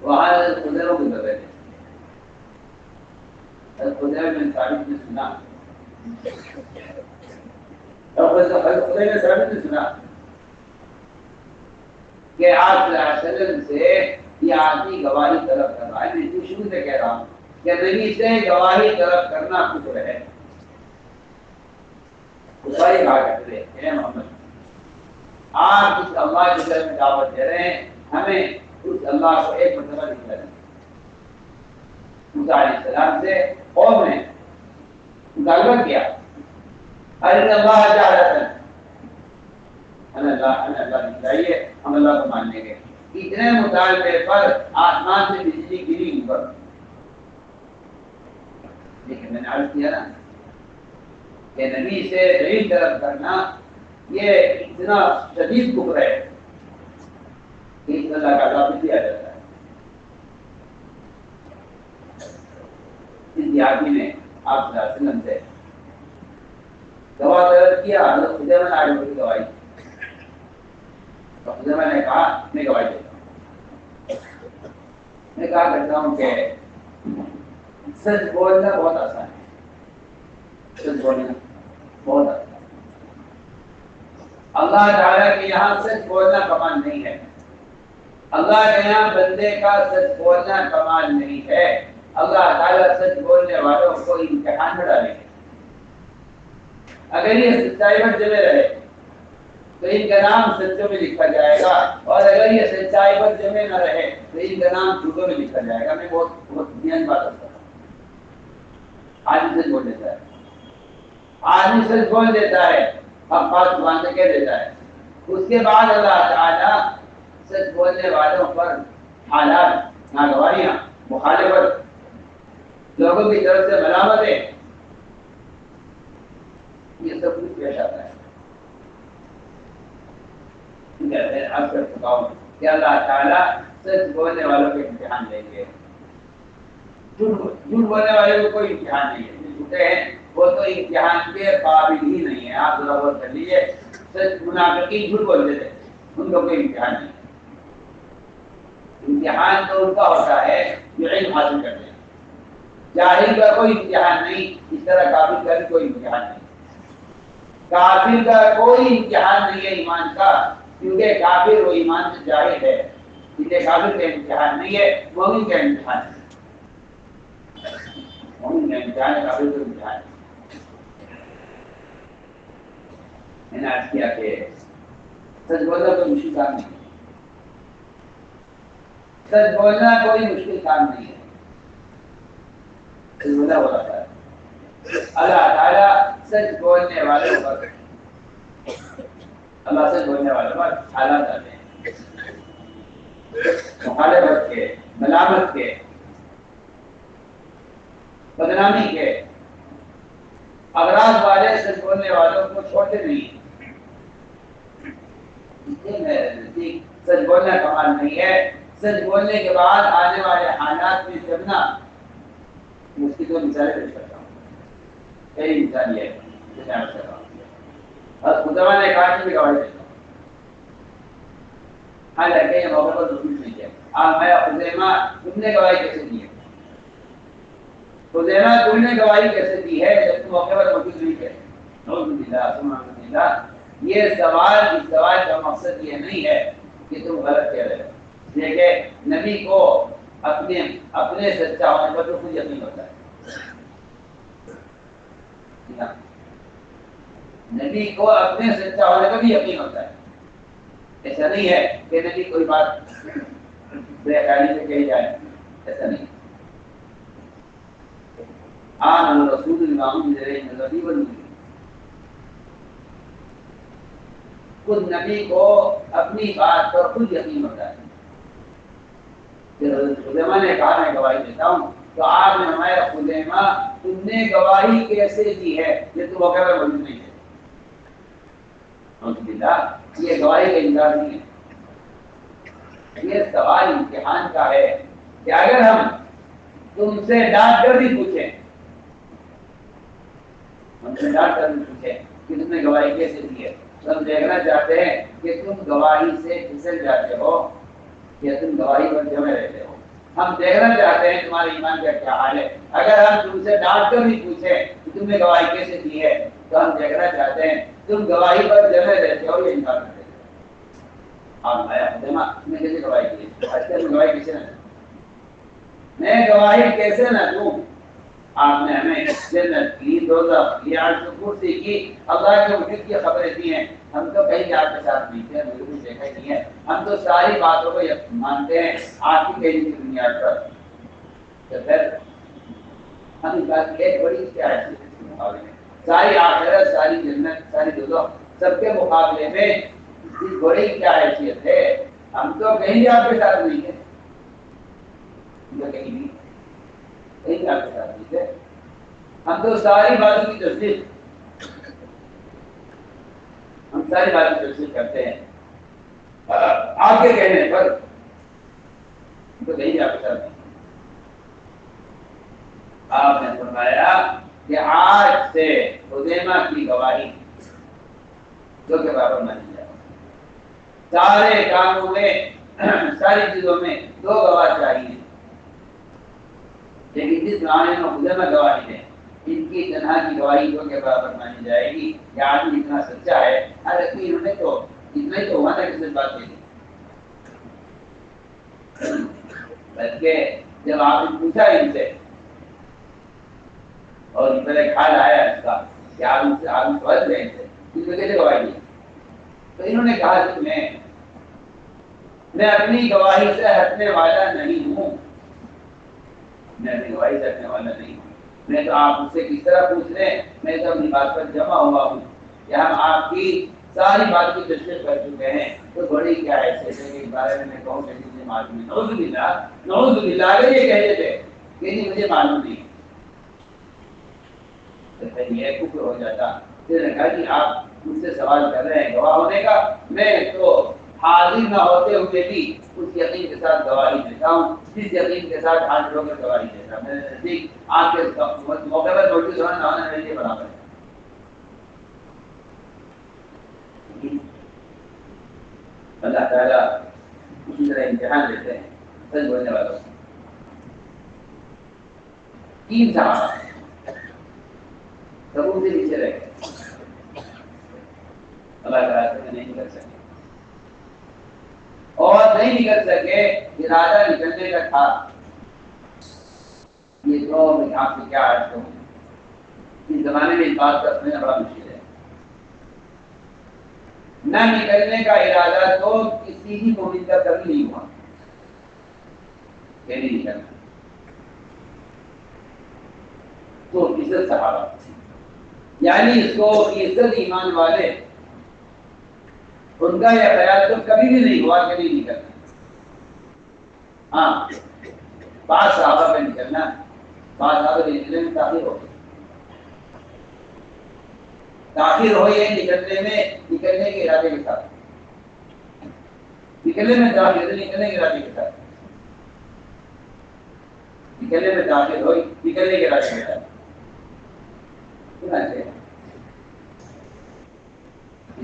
وہاں خزیروں کو کر رہے تھے، خزیر میں ثابت نے سنا خدا نے ثابت سنا کہ آپ صلی اللہ علیہ وسلم سے یہ آدمی گواہی طلب کر رہا ہے. میں شروع سے کہہ رہا ہوں کہ نبی سے گواہی طلب کرنا کفر ہے. بخاری کہا کرتے ہیں اے محمد آپ اس اللہ کے گھر میں دعوت دے رہے ہیں, ہمیں اس اللہ کو ایک مرتبہ دکھا دیں. موسیٰ علیہ السلام سے قوم نے مطالبہ کیا ارنا اللہ جعلتن, ہمیں اللہ دکھائیے, ہم اللہ کو مان لیں گے. اتنے مطالبے پر آسمان سے بجلی گری اوپر. لیکن میں نے عرض کیا نا کہ نبی سے دلیل طلب کرنا یہ اتنا شدید کفر ہے کہ اس اللہ کا عذاب دیا جاتا ہے. اس آدمی نے آپ صلی اللہ علیہ وسلم سے گواہ طلب کیا. حضرت خزیمہ نے آگے بڑھی گواہی, تو خزیمہ نے کہا میں گواہی دیتا ہوں. میں کہا کرتا ہوں کہ سچ بولنا بہت آسان ہے. سچ بولنا بہت آسان ہے. اللہ تعالیٰ کے یہاں سچ بولنا کمال نہیں ہے. اللہ کے یہاں بندے کا سچ بولنا کمال نہیں ہے. اللہ تعالیٰ سچ بولنے والوں کو امتحان میں ڈالیں گے. اگر یہ سچائی پر جمے رہے تو ان کا نام سچوں میں لکھا جائے گا, اور اگر یہ سچائی پر جمے نہ رہے تو ان کا نام جھوٹوں میں لکھا جائے گا. میں بہت دھیان بات کرتا ہوں. آدمی سچ بول دیتا ہے, آدمی سچ بول دیتا ہے, اب بات زبان سے کہہ دیتا ہے. اس کے بعد اللہ تعالیٰ سچ بولنے والوں پر حالات, ناگواریاں, مخالفت, لوگوں کی طرف سے ملامتیں, یہ سب کچھ پیش آتا ہے. اب کر چکا ہوں کہ اللہ تعالیٰ سچ بولنے والوں کے امتحان لیں گے. جھوٹ بولنے والے کو کوئی امتحان نہیں ہے. جھوٹے ہیں وہ تو امتحان کے قابل ہی نہیں ہے. آپ ذرا غور کر لیجیے, سچ منافقین جھوٹ بولتے تھے, ان کو کوئی امتحان نہیں. امتحان تو ان کا ہوتا ہے جو علم حاصل کرتے ہیں. جاہل کا کوئی امتحان نہیں, اس طرح کافر کا بھی کوئی امتحان نہیں. کافر کا کوئی امتحان نہیں ہے ایمان کا, کیونکہ کافر وہ ایمان سے جاہل ہے. اس لیے کافر کا امتحان نہیں ہے, مومن کا امتحان ہے. مومن کا امتحان ہے, کافر کا امتحان ہے. میں نے عرض کیا کہ سچ بولنا کوئی مشکل کام نہیں ہے. سچ بولنا کوئی مشکل کام نہیں ہے. سچ بولنا بولا تھا اللہ تعالیٰ سچ بولنے والوں پر, اللہ سچ بولنے والوں پر حالات آتے ہیں, مخالفت کے, ملامت کے, بدنامی کے. اغراض والے سچ بولنے والوں کو چھوڑتے نہیں. سچ بولنا کمال نہیں ہے. سچ بولنے کے بعد آنے والے حالات میں جبنا, اس کی دو مثالیں پیش کرتا ہوں. پہلی مثال یہ ہے, خدا نے کہا کہ میں گواہی دیتا ہوں. حالانکہ یہ موقع پر ضرور نہیں ہے. میں خزیمہ, تم نے گواہی کیسے دی ہے؟ خزیمہ تم نے گواہی کیسے دی ہے جب تم موقع پر موجود نہیں تھے؟ نعوذ باللہ ثم نعوذ باللہ. یہ سوال, اس سوال کا مقصد یہ نہیں ہے کہ تم غلط کہہ رہے ہو. دیکھیں نبی کو اپنے سچا ہونے پر تو خود یقین ہوتا ہے. نبی کو اپنے سچا ہونے کا بھی یقین ہوتا ہے. ایسا نہیں ہے کہ نبی کوئی بات بے خیالی سے کہی جائے, ایسا نہیں. آمن رسول اللہ نبی بنی, خود نبی کو اپنی بات پر خود یقین ہوتا ہے. خزیمہ نے کہا میں گواہی دیتا ہوں, تو آپ نے فرمایا خزیمہ تم نے گواہی کیسے دی ہے یہ تو موقع پر موجود نہیں ہے. یہ گواہی کا انکار نہیں ہے. یہ سوال امتحان کا ہے کہ اگر ہم تم سے ڈانٹ کر بھی پوچھیں, ہم سے ڈانٹ کر بھی پوچھیں کہ تم نے گواہی کیسے دی ہے, تو ہم دیکھنا چاہتے ہیں کہ تم گواہی سے پھسل جاتے ہو یا تم گواہی پر جمے رہتے ہو. ہم دیکھنا چاہتے ہیں تمہارے ایمان کا کیا حال ہے. اگر ہم تم سے ڈانٹ کر بھی پوچھیں کہ تم نے گواہی کیسے دی تو ہم دیکھنا چاہتے ہیں تم گواہی پر جمے رہتے ہو یہ انکار کرتے ہو. آپ آیا خدمہ میں کیسے گواہی کی؟ اچھا میں گواہی کیسے نہ دوں؟ میں گواہی کیسے نہ دوں؟ آپ نے ہمیں جنت کی، دوزخ کی، عرش کرسی کی، اللہ کے وجود کی خبریں دی ہیں. ہم تو کہیں آپ کے ساتھ نہیں تھے، مجھے کچھ دیکھا نہیں ہے. ہم تو ساری باتوں کو مانتے ہیں آپ کی کہنے کی بنیاد پر. تو پھر ہم اس بات کی ایک بڑی کیا ہے مقابلے میں ساری آخرت، ساری جنت، ساری دوزخ سب کے مقابلے میں اس کی بڑی کیا حیثیت ہے؟ ہم تو کہیں بھی آپ کے ساتھ نہیں تھے، کہیں بھی آپ کے ساتھ نہیں تھے. ہم تو ساری باتوں کی تصدیق، ہم ساری باتوں کی تصدیق کرتے ہیں آپ کے کہنے پر. تو کہیں آپ کے ساتھ نہیں. آپ نے فرمایا کہ آج سے خزیمہ کی گواہی جو کہ برابر مانی جائے. سارے کاموں میں، ساری چیزوں میں دو گواہ چاہیے، لیکن جس زمانے میں خزیمہ گواہی دیں ان کی تنہا کی گواہی جو کہ برابر مانی جائے گی. یہ آدمی اتنا سچا ہے، ارے انہوں نے تو اتنا ہی تو ہوا تھا کہ سچ بات کہی. بلکہ جب آپ نے پوچھا ان سے اور اس طرح کھال آیا اس کا کہ آپ ان سے آدمی سمجھ رہے تھے اس میں کیسے گواہی دی؟ تو انہوں نے کہا کہ میں اپنی گواہی سے ہٹنے والا نہیں ہوں. میں اپنی گواہی سے ہٹنے والا نہیں ہوں. میں تو آپ مجھ سے کس طرح پوچھ رہے ہیں، میں تو اپنی بات پر جمع ہوا ہوں کہ ہم آپ کی ساری بات کی تشریح کر چکے ہیں. تو بڑی کیا حیثیت ہے کہ اس بارے میں کہوں کہ مجھے معلوم نہیں. نعوذ باللہ اگر یہ کہتے تھے کہ نہیں مجھے معلوم نہیں تو یہ کفر ہو جاتا. پھر نے کہا کہ آپ مجھ سے سوال کر رہے ہیں گواہ ہونے کا، میں تو حاضر نہ ہوتے ہوئے بھی اس یقین کے ساتھ گواہی دیتا ہوں جس یقین کے ساتھ حاضر ہو کر گواہی دیتا ہوں. میرے نزدیک آپ کے موقع پر موجود ہونا نہ ہونا میرے لیے برابر ہے. اللہ تعالیٰ اسی طرح امتحان لیتے ہیں سچ بولنے والوں کو. 3 صحابہ تبوک سے نیچے رہ گئے، اللہ کے راستے میں نہیں نکل سکے اور نہیں نکل سکے. ارادہ نکلنے کا تھا. یہ تو میں آپ سے کیا عرض کروں، اس زمانے میں اس بات کا سمجھنا بڑا مشکل ہے. نہ نکلنے کا ارادہ تو کسی بھی مومن کا کبھی نہیں ہوا کہ نہیں نکلنا. تو عزت صحابہ یعنی اس کو عزت ایمان والے ان کا یہ خیال تو کبھی بھی نہیں ہوا کہ نہیں نکلنا. ہاں 5 صحابہ میں نکلنا، 5 صحابہ نکلنے میں تاخیر ہو گئی. تاخیر ہوئی ہے نکلنے میں، نکلنے کے ارادے کے ساتھ نکلنے میں تاخیر، نکلنے کے ارادے کے ساتھ نکلنے میں تاخیر ہوئی، نکلنے کے ارادے کے ساتھ.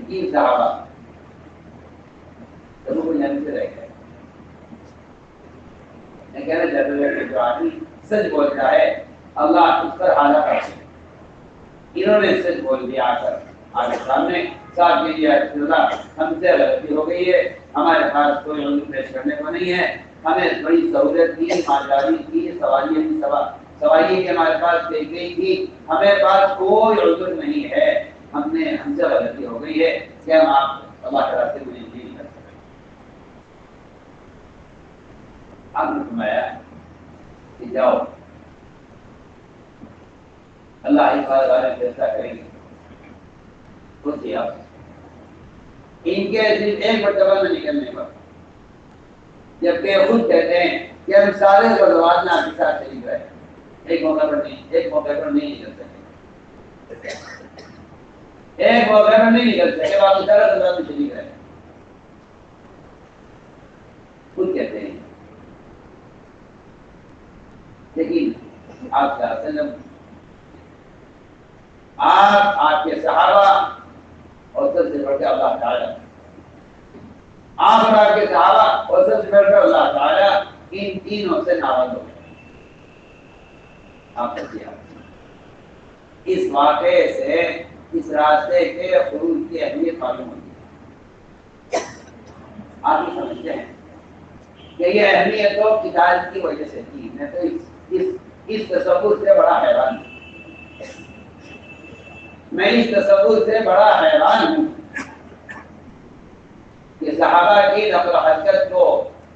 تین صحابہ تبوک کو جانے سے رہ گئے. میں کہنا چاہتا ہوں کہ جو آدمی سچ بولتا ہے اللہ اس پر اعلیٰ کرتے ہیں. انہوں نے سچ بول دیا آ کر آگے سامنے صاحب کے لیے ہم سے غلطی ہو گئی ہے، ہمارے پاس کوئی عذر پیش کرنے کو نہیں ہے. ہمیں بڑی سہولت کی، مالداری کی، سواریہ کے ہمارے پاس دی گئی تھی، ہمیں پاس کوئی عذر نہیں ہے. ہم سے غلطی ہو گئی ہے کہ ہم آپ اللہ کے راستے میں نہیں کر سکتے. آپ نے فرمایا کہ جاؤ اللہ اس بات والے فیصلہ کریں گے. خود کیا ان کے صرف ایک مرتبہ میں نکلنے پر، جبکہ خود کہتے ہیں کہ ہم سارے غزوات میں آپ کے ساتھ شریک رہے، ایک موقع پر نہیں نکل سکے. ایک موقع پر نہیں نکل سکے، باقی سارے غزوات میں شریک رہے. خود کہتے ہیں. لیکن آپ کا وسلم آپ کے صحابہ اور سب سے بڑھ کر اللہ تعالیٰ، آپ اور آپ کے صحابہ اور سب سے بڑھ کر اللہ تعالیٰ ان تینوں سے ناراض ہو گئے. آپ اس واقعے سے اس راستے کے خروج کی اہمیت معلوم ہوتی ہے۔ آپ یہ سمجھتے ہیں کہ یہ اہمیت تو قتال کی وجہ سے تھی، میں تو اس تصور سے بڑا حیران ہوں، میں اس تصور سے بڑا حیران ہوں کہ صحابہ کی نقل و حرکت کو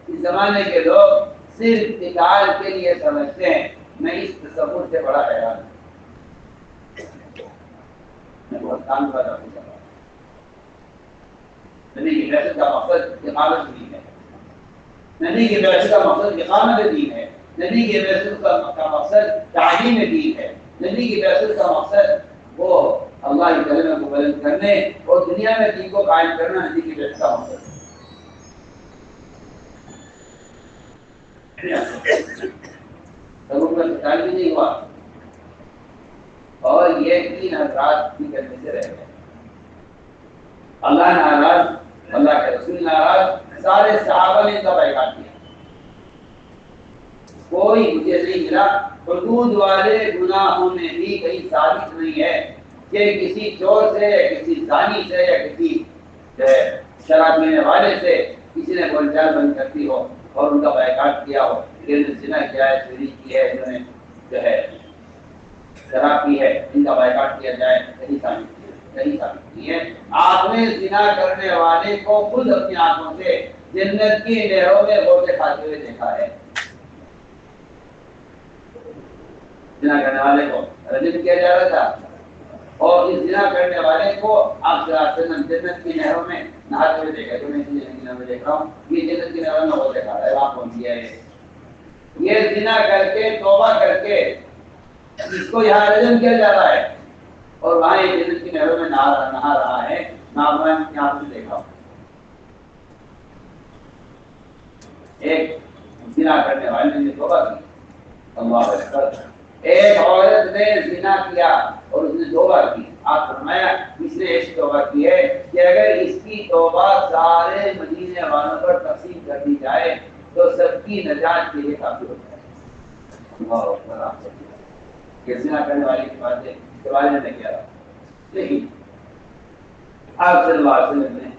اس زمانے کے لوگ صرف قتال کے لیے سمجھتے ہیں، میں اس تصور سے بڑا حیران ہوں۔ میں بہت کام کر رہا ہوں، نبی کی بعثت کا مقصد اقامت دین ہے، نبی کی بعثت کا مقصد اقامت دین ہے، نبی کی بعثت کا مقصد تعلیم دین ہے، نبی کی بعثت کا مقصد وہ اللہ کے کلمے کو بلند کرنے اور دنیا میں دین کو قائم کرنا نبی کی بعثت کا مقصد ہے۔ تبوک میں قتال بھی نہیں ہوا اور یہ 3 حضرات بھی کرنے سے رہ گئے، اللہ ناراض، اللہ کے رسول ناراض، سارے صحابہ نے ان کا بائیکاٹ کیا، کوئی مجھے نہیں ملا۔ حدود والے گناہوں میں بھی کہیں ثابت نہیں ہے کہ کسی چور سے یا کسی زانی سے یا کسی شراب پینے والے سے کسی نے بول چال بند کرتی ہو اور ان کا بائیکاٹ کیا ہو، کہ زنا کیا ہے، چوری کی ہے، انہوں نے جو ہے شراب پی ہے، ان کا بائیکاٹ کیا جائے، کہیں ثابت نہیں ہے۔ آپ نے زنا کرنے والے کو خود اپنی آنکھوں سے جنت کی نہروں میں غوطے کھاتے ہوئے دیکھا ہے۔ زنا کرنے والے کو رجم کیا جا رہا تھا اور اس زنا کرنے والے کو آپ جنت کی نہروں میں نہاتے ہوئے دیکھا، جو میں جنت کی نہروں میں دیکھ رہا ہوں، یہ جنت کی نہروں میں غوطے کھا رہا ہے، وہاں پہنچ گیا ہے۔ یہ زنا کر کے توبہ کر کے اس کو یہاں رجم کیا جا رہا ہے اور وہاں یہ جنت کی نہروں میں نہا رہا ہے، ناظرین کی آنکھوں سے دیکھا۔ ایک زنا کرنے والے نے توبہ کی، اللہ اکبر، ایک عورت نے زنا کیا اور اس نے توبہ کی، آپ فرمایا اس نے ایسی توبہ کی ہے کہ اگر اس کی توبہ سارے مدینے والوں پر تقسیم کر دی جائے تو سب کی نجات کے لیے کافی ہو جائے۔ اللہ اکبر، یہ زنا کرنے والے کی بات ہے کہ والد نے کیا رہا، لیکن آپ صلی اللہ علیہ وسلم نے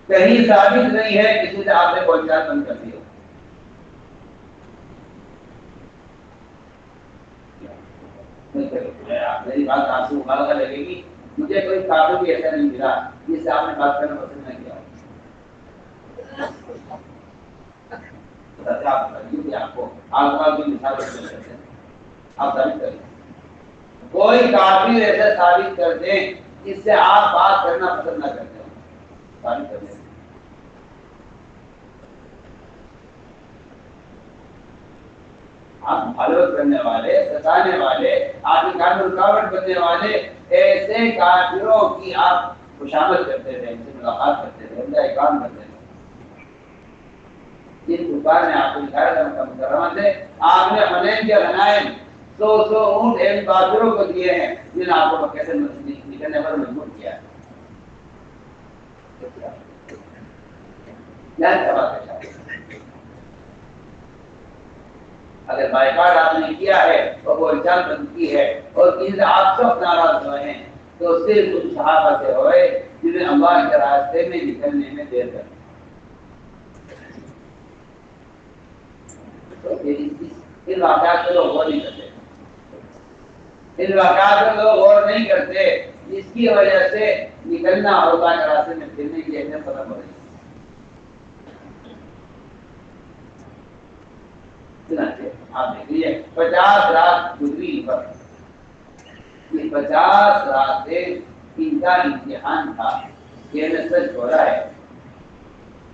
کہیں ثابت نہیں ہے کسی سے آپ نے بول چال بند کر دی ہو۔ میری بات آپ سے مبالغہ لگے گی، مجھے کوئی کافی بھی ایسا نہیں ملا جس سے آپ نے بات کرنا پسند نہ کیا۔ آپ کو آپ کی مثال آپ ثابت کریں، کوئی کافی ایسا ثابت کر دیں جس سے آپ بات کرنا پسند نہ کرتے ہو، ثابت کر دیں۔ آپ مخالفت کرنے والے، ستانے والے، آپ کی کام میں رکاوٹ بننے والے ایسے کافروں کی آپ خوشامد کرتے تھے، ان سے ملاقات کرتے تھے، ان کا اکرام کرتے تھے۔ جن کفار نے آپ کو دکھایا تھا ان کا مکرمہ تھے، آپ نے حنین کے غنائم 100 اونٹ ان کافروں کو دیے ہیں جن آپ کو مکے سے نکلنے پر مجبور کیا ہے۔ کیا بات ہے؟ اگر بائیکاٹ آپ نے کیا ہے اور وہ چال بند کی ہے اور ان سے آپ سب ناراض ہوئے ہیں تو صرف ان صحابہ سے ہوئے جنہیں اللہ کے راستے میں نکلنے میں دیر کر۔ ان واقعات کو لوگ غور نہیں کرتے، ان واقعات کو لوگ غور نہیں کرتے، جس کی وجہ سے نکلنا اور اللہ کے راستے میں پھرنے کی اہمیت ختم ہو رہی ہے۔ آپ دیکھیے 50 رات گزری پر، یہ 50 راتیں ان کا امتحان تھا کہ انہیں سچ بولا ہے،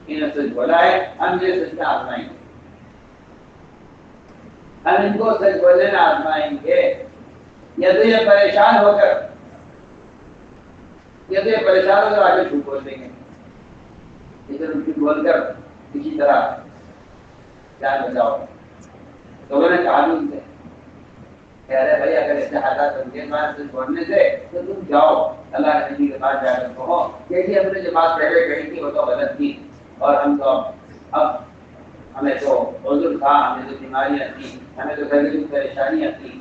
انہیں سچ بولا ہے، ہم یہ سچ میں آزمائیں گے، ہم ان کو سچ بولنے میں آزمائیں گے، یا تو یہ پریشان ہو کر آگے جھوٹ بول دیں گے، ادھر جھوٹ بول کر کسی طرح جان بچاؤ۔ تو انہوں نے کہا بھی ان سے کہ ارے بھائی اگر ایسے حالات بن گئے سچ بولنے سے تو تم جاؤ اللہ کے نبی کے پاس جا کر کہو کہ جی ہم نے جو بات پہلے کہی تھی وہ تو غلط تھی اور ہم تو اب ہمیں تو عذر تھا، ہمیں تو بیماریاں تھیں، ہمیں تو گھریلو پریشانیاں تھیں،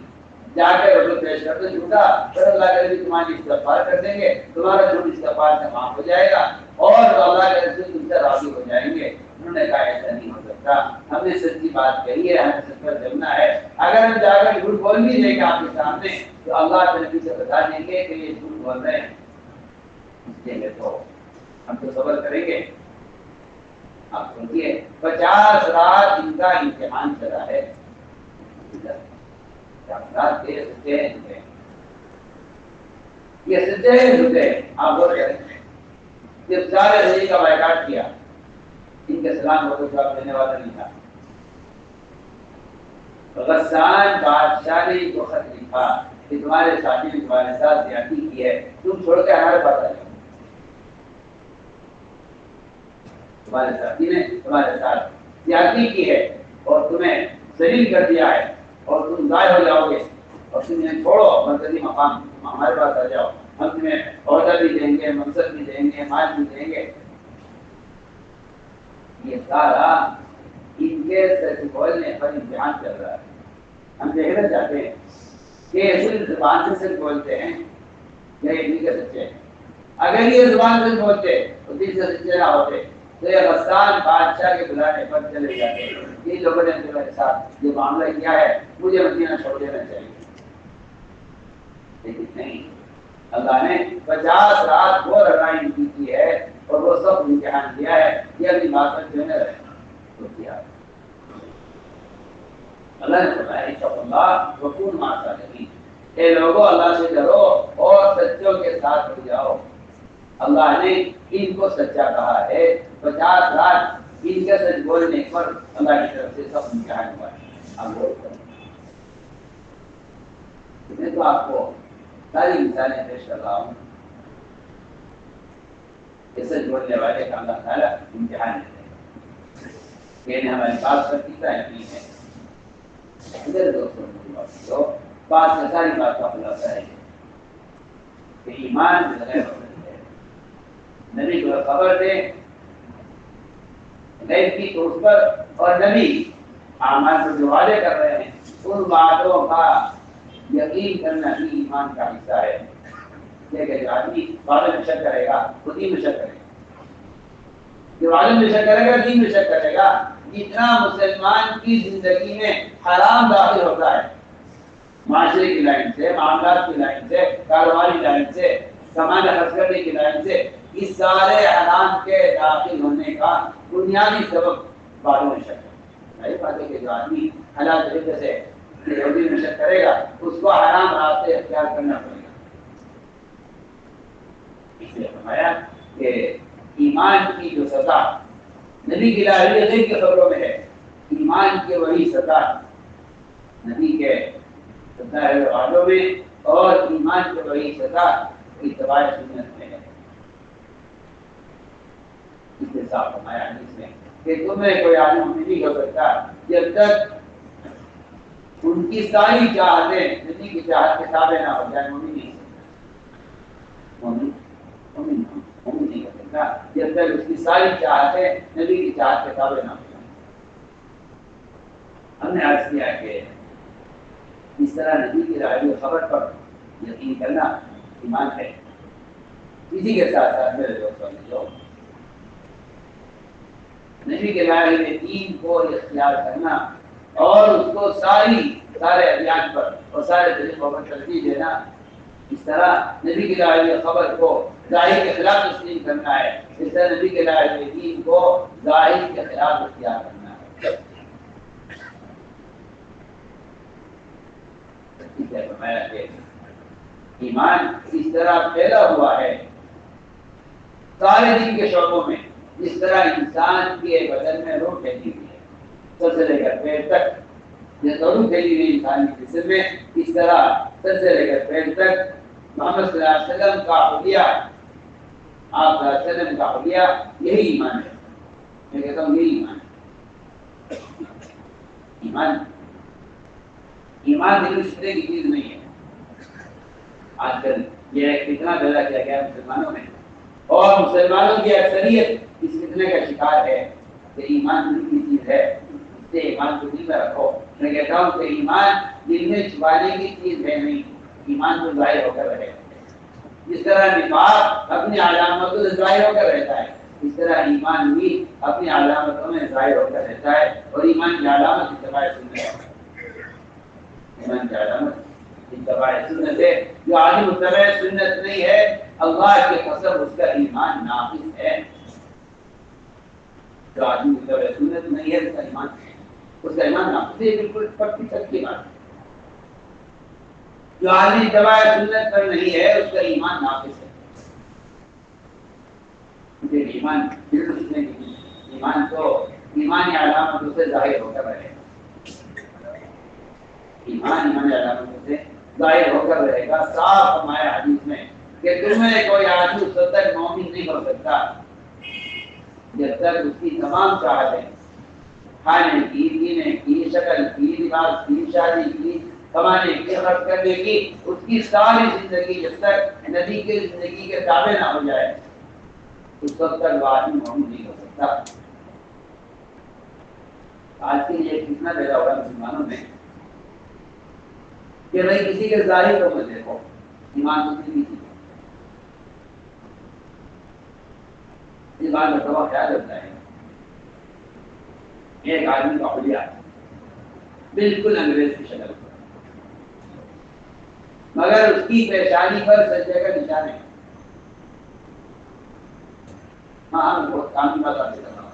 جا کر رجوع پیش کر دو جھوٹا، پھر اللہ کے نبی تمہاری استغفار کر دیں گے، تمہارا جھوٹ استغفار سے معاف ہو جائے گا اور اللہ کے رسول تم سے راضی ہو جائیں گے۔ انہوں نے کہا ایسا نہیں ہو سکتا، ہم نے سچی بات کہی ہے، ہمیں سچ پر جمنا ہے، اگر ہم جا کر جھوٹ بول بھی دیں گے آپ کے سامنے تو اللہ کے نبی سے بتا دیں گے کہ یہ جھوٹ بول رہے ہیں، اس لیے تو ہم تو صبر کریں گے۔ آپ سوچیے 50 رات ان کا امتحان چلا ہے، رات کے سچے ہیں، یہ سچے ہیں، آپ بول رہے ہیں جب سارے رضی کا بائیکاٹ کیا، ان کے سلام کو کوئی جواب دینے والا نہیں تھا۔ غسان بادشاہ نے ان کو خط لکھا کہ تمہارے ساتھی نے تمہارے ساتھ زیادتی کی ہے، تم چھوڑ کے ہمارے پاس آ جاؤ۔ تمہارے ساتھی نے تمہارے ساتھ زیادتی کی ہے اور تمہیں ذلیل کر دیا ہے اور تم ضائع ہو جاؤ گے، اور تم انہیں چھوڑو مرکزی مقام، ہمارے پاس آ جاؤ، ہم تمہیں عہدہ بھی دیں گے، منصب بھی دیں گے، مال بھی دیں گے۔ یہ سارا ان کے سچ بولنے پر امتحان چل رہا ہے۔ ہم دیکھنا چاہتے ہیں کہ صرف زبان سے سچ بولتے ہیں یا یہ دل کے سچے ہیں۔ اگر یہ زبان سے بولتے تو دل سے سچے نہ ہوتے تو یہ غسان بادشاہ کے بلانے پر چلے جاتے۔ یہ لوگوں نے میرے ساتھ یہ معاملہ کیا ہے، مجھے مدینہ چھوڑ دینا چاہیے، لیکن نہیں، اللہ نے 50 رات وہ لڑائی کی ہے اور وہ سب امتحان دیا ہے، یہ اپنی بات پر جو ہے تو کیا اللہ نے فرمایا اتقوا اللہ وکونوا مع الصادقین، اے لوگوں اللہ سے ڈرو اور سچوں کے ساتھ ہو جاؤ۔ اللہ نے ان کو سچا کہا ہے، 50 رات ان کے سچ بولنے پر اللہ کی طرف سے سب امتحان ہوا ہے۔ اب میں تو آپ کو ساری مثالیں پیش کر رہا ہوں کہ سچ بولنے والے کا اللہ تعالیٰ امتحان لیتے ہیں کہ ہماری بات پر کتنا یقین ہے۔ ادھر دوستوں بات سے ساری بات کا خلاصہ ہے کہ ایمان بغیر ہے، نبی کو خبر دے غیب کی تو اس پر، اور نبی اعمال کو جو وعدے کر رہے ہیں ان وعدوں کا یقین کرنا ہی ایمان کا حصہ ہے۔ لیکن جو آدمی وعدے میں شک کرے گا وہ دین میں شک کرے گا، جو وعدے میں شک کرے گا دین میں شک کرے گا۔ جتنا مسلمان کی زندگی میں حرام داخل ہوتا ہے، معاشرے کی لائن سے، معاملات کی لائن سے، کاروباری لائن سے، کمانے خرچ کرنے کی لائن سے، اس سارے حرام کے داخل ہونے کا بنیادی سبب وعدوں میں شک ہے۔ یہی بات ہے کہ جو آدمی حلال طریقے سے یہودی میں شک کرے گا اس کو حرام راستے اختیار کرنا پڑے گا۔ اس لیے فرمایا کہ ایمان کی جو سطح نبی کی لاہوریت کی خبروں میں ہے، ایمان کی وہی سطح نبی کے وعدوں میں اور ایمان کی وہی سطح اتباع سنت میں ہے۔ اس کے ساتھ فرمایا حدیث میں کہ تمہیں کوئی عالم مومن نہیں ہو سکتا جب تک ان کی ساری چاہتیں نبی کی چاہت کے تابع نہ ہو جائے۔ مومن نہیں ہو سکتا جب تک اس کی ساری چاہتیں نبی کی چاہت کے تابع نہ ہو جائے۔ ہم نے عرض کیا کہ اس طرح نبی کی راہی خبر پر یقین کرنا ایمان ہے۔ اسی کے ساتھ ساتھ میرے دوستوں جو نبی کے لائے ہوئے دین کو اختیار کرنا اور اس کو سارے ادیان پر اور سارے طریقوں پر ترجیح دینا، اس طرح نبی کی لائے ہوئے خبر کو ظاہر کے خلاف تسلیم کرنا ہے، اس طرح نبی کے لائے ہوئے دین کو ظاہر کے خلاف اختیار کرنا ہے۔ اس لیے فرمایا کہ ایمان اس طرح پھیلا ہوا ہے سارے دین کے شعبوں میں، جس طرح انسان کے بدن میں روح پھیلی ہوئی ہے، سر سے لے کر پیر تک یہ روح پھیلی ہوئی انسان کے جسم میں، اس طرح سر سے لے کر پیر تک محمد صلی اللہ علیہ وسلم کا حلیہ، آپ صلی اللہ علیہ وسلم کا حلیہ یہی ایمان ہے۔ میں کہتا ہوں یہی ایمان ہے۔ ایمان دل شدے کی چیز نہیں ہے۔ آج کل یہ ایک فتنہ پیدا کیا گیا مسلمانوں میں، اور مسلمانوں کی اکثریت اس فتنے کا شکار ہے کہ ایمان دل کی چیز ہے، اس سے ایمان کو دل میں رکھو۔ میں کہتا ہوں کہ ایمان دل میں چھپانے کی چیز ہے نہیں، ایمان تو ظاہر ہو کر رہے گا۔ جس طرح نفاق اپنی علامتوں سے ظاہر ہو کر رہتا ہے، اس طرح ایمان بھی اپنی علامتوں میں ظاہر ہو کر رہتا ہے، اور ایمان کی علامت اتباع سنت ہے۔ ایمان کی علامت اتباع سنت ہے۔ جو آدمی متبع سنت نہیں ہے، اللہ کے قسم اس کا ایمان ناقص ہے۔ جو آدمی متبع سنت نہیں ہے، اس کا ایمان ناقص ہے، بالکل پکی سچی بات ہے۔ جو آدمی اتباع سنت پر نہیں ہے، اس کا ایمان ناقص ہے۔ ایمان ایمان تو ایمانی علامتوں سے ظاہر ہو کر رہے گا، ایمانی علامتوں سے ظاہر ہو کر رہے گا۔ صاف فرمایا حدیث میں کہ تم میں کوئی آدمی اس وقت تک مومن نہیں ہو سکتا جب تک اس کی تمام چاہتیں، کھانے کی، پینے کی، شکل کی، لباس کی، شادی کی، کمانے کی، خرچ کرنے کی، اس کی ساری زندگی جب تک نبی کی زندگی کے تابع نہ ہو جائے، اس وقت تک وہ آدمی مومن نہیں ہو سکتا۔ آج کے لیے کتنا پیدا ہوا مسلمانوں میں کہ بھائی کسی کے ظاہر کو مت دیکھو، ایمان تو نہیں کی یہ بات کا خیال رکھتا ہے۔ ایک آدمی کا حلیہ بالکل انگریز کی شکل پر، مگر اس کی پیشانی پر سجدے کا نشان ہے۔ بہت کام کی بات آپ سے کر رہا ہوں۔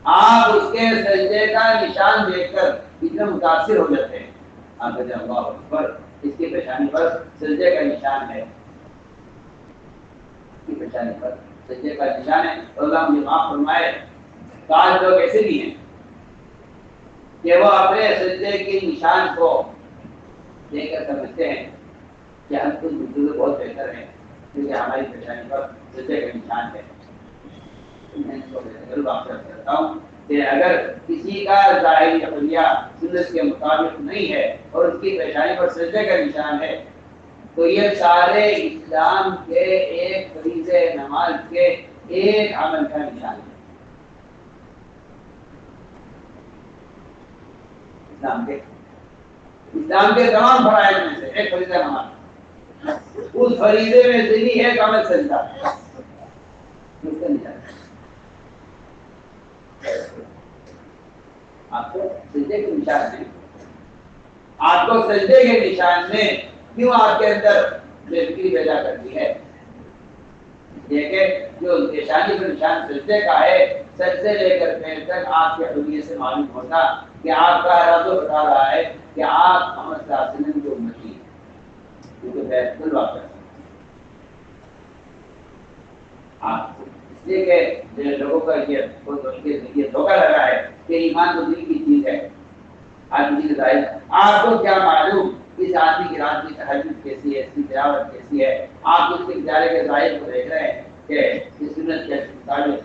آپ اس کے سجدے کا نشان دیکھ کر اتنا متاثر ہو جاتے ہیں، آپ کہتے ہیں اللہ اکبر، اس کی پیشانی پر سجدے کا نشان ہے، اس کی پیشانی پر سجدے کا نشان ہے۔ اللہ مجھے معاف فرمائے، بعض لوگ ایسے بھی ہیں کہ وہ اپنے سجدے کے نشان کو دیکھ کر سمجھتے ہیں کہ ہم کچھ بزرگ بہت بہتر ہیں کیونکہ ہماری پیشانی پر سجدے کا نشان ہے۔ میں اس کو ضرور آپ سے کرتا ہوں کہ اگر کسی کا ظاہری حلیہ سنت کے مطابق نہیں ہے اور اس کی پیشانی پر سجدے کا نشان ہے، تو یہ سارے اسلام کے ایک فریضہ نماز کے ایک عمل کا نشان ہے۔ اسلام کے تمام فرائض میں سے ایک فریضہ نماز، اس فریضے میں سے بھی ایک عمل سجدہ، اس کا نشان ہے۔ آپ کو سجدے کے نشان میں، آپ کو سجدے کے نشان میں کیوں آپ کے اندر بے فکری پیدا کرتی ہے؟ دیکھیں جو پیشانی پر نشان سجدے کا ہے، سر سے لے کر پیر تک آپ کے حلیے سے معلوم ہوتا کہ آپ کا ارادہ بتا رہا ہے کہ آپ محمد صلی اللہ علیہ وسلم کی امتی ہیں، کیونکہ بیت الواقع آپ اس لیے کہ لوگوں کا یہ دھوکہ لگا ہے کہ ایمان تو دل کی چیز ہے، آدمی کی ظاہر، آپ کو کیا معلوم اس آدمی کی رات کی تہجد کیسی ہے، اس کی تلاوت کیسی ہے، آپ اس کے بیچارے کے ظاہر کو دیکھ رہے ہیں کہ اس سنت کے مطابق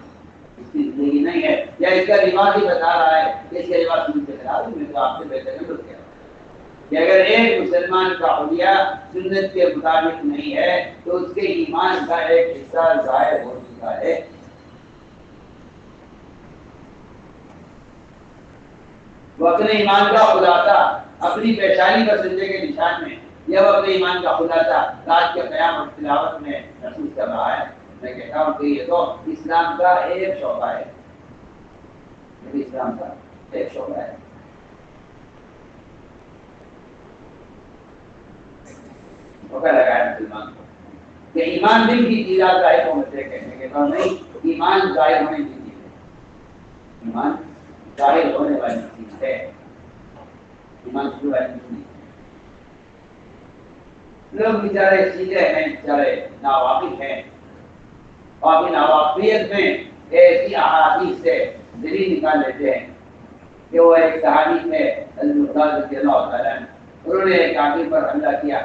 اس کی زندگی نہیں ہے، یا اس کا رواج ہی بتا رہا ہے کہ اس کے رواج سنت کے خلاف ہے۔ میں تو آپ سے بہتر نہیں بول کہہ رہا ہوں کہ اگر ایک مسلمان کا حلیہ سنت کے مطابق نہیں ہے تو اس کے ایمان کا ایک حصہ ظاہر ہو چکا ہے۔ وہ اپنے ایمان کا خلاصہ اپنی پیشانی پر سجدے کے نشان میں، یا وہ اپنے ایمان کا خلاصہ رات کے قیام اور تلاوت میں محسوس کر رہا ہے۔ میں کہتا ہوں کہ یہ تو اسلام کا ایک شعبہ ہے، اسلام کا ایک شعبہ ہے۔ دھوکہ لگایا مسلمان کو کہ ایمان دل کی چیز، آپ ظاہر کو مجھے کہتا ہوں نہیں، ایمان ظاہر ہونے کی چیز ہے، ایمان ظاہر ہونے والی چیز ہے، ایمان شروع والی چیز نہیں ہے۔ لوگ بیچارے سیدھے ہیں، بیچارے ناواقف ہیں، اور اپنی ناواقفیت میں ایسی احادیث سے دلیل نکال لیتے ہیں کہ وہ ایک صحابی تھے المقداد رضی اللہ تعالیٰ عنہ، انہوں نے ایک کافر پر حملہ کیا،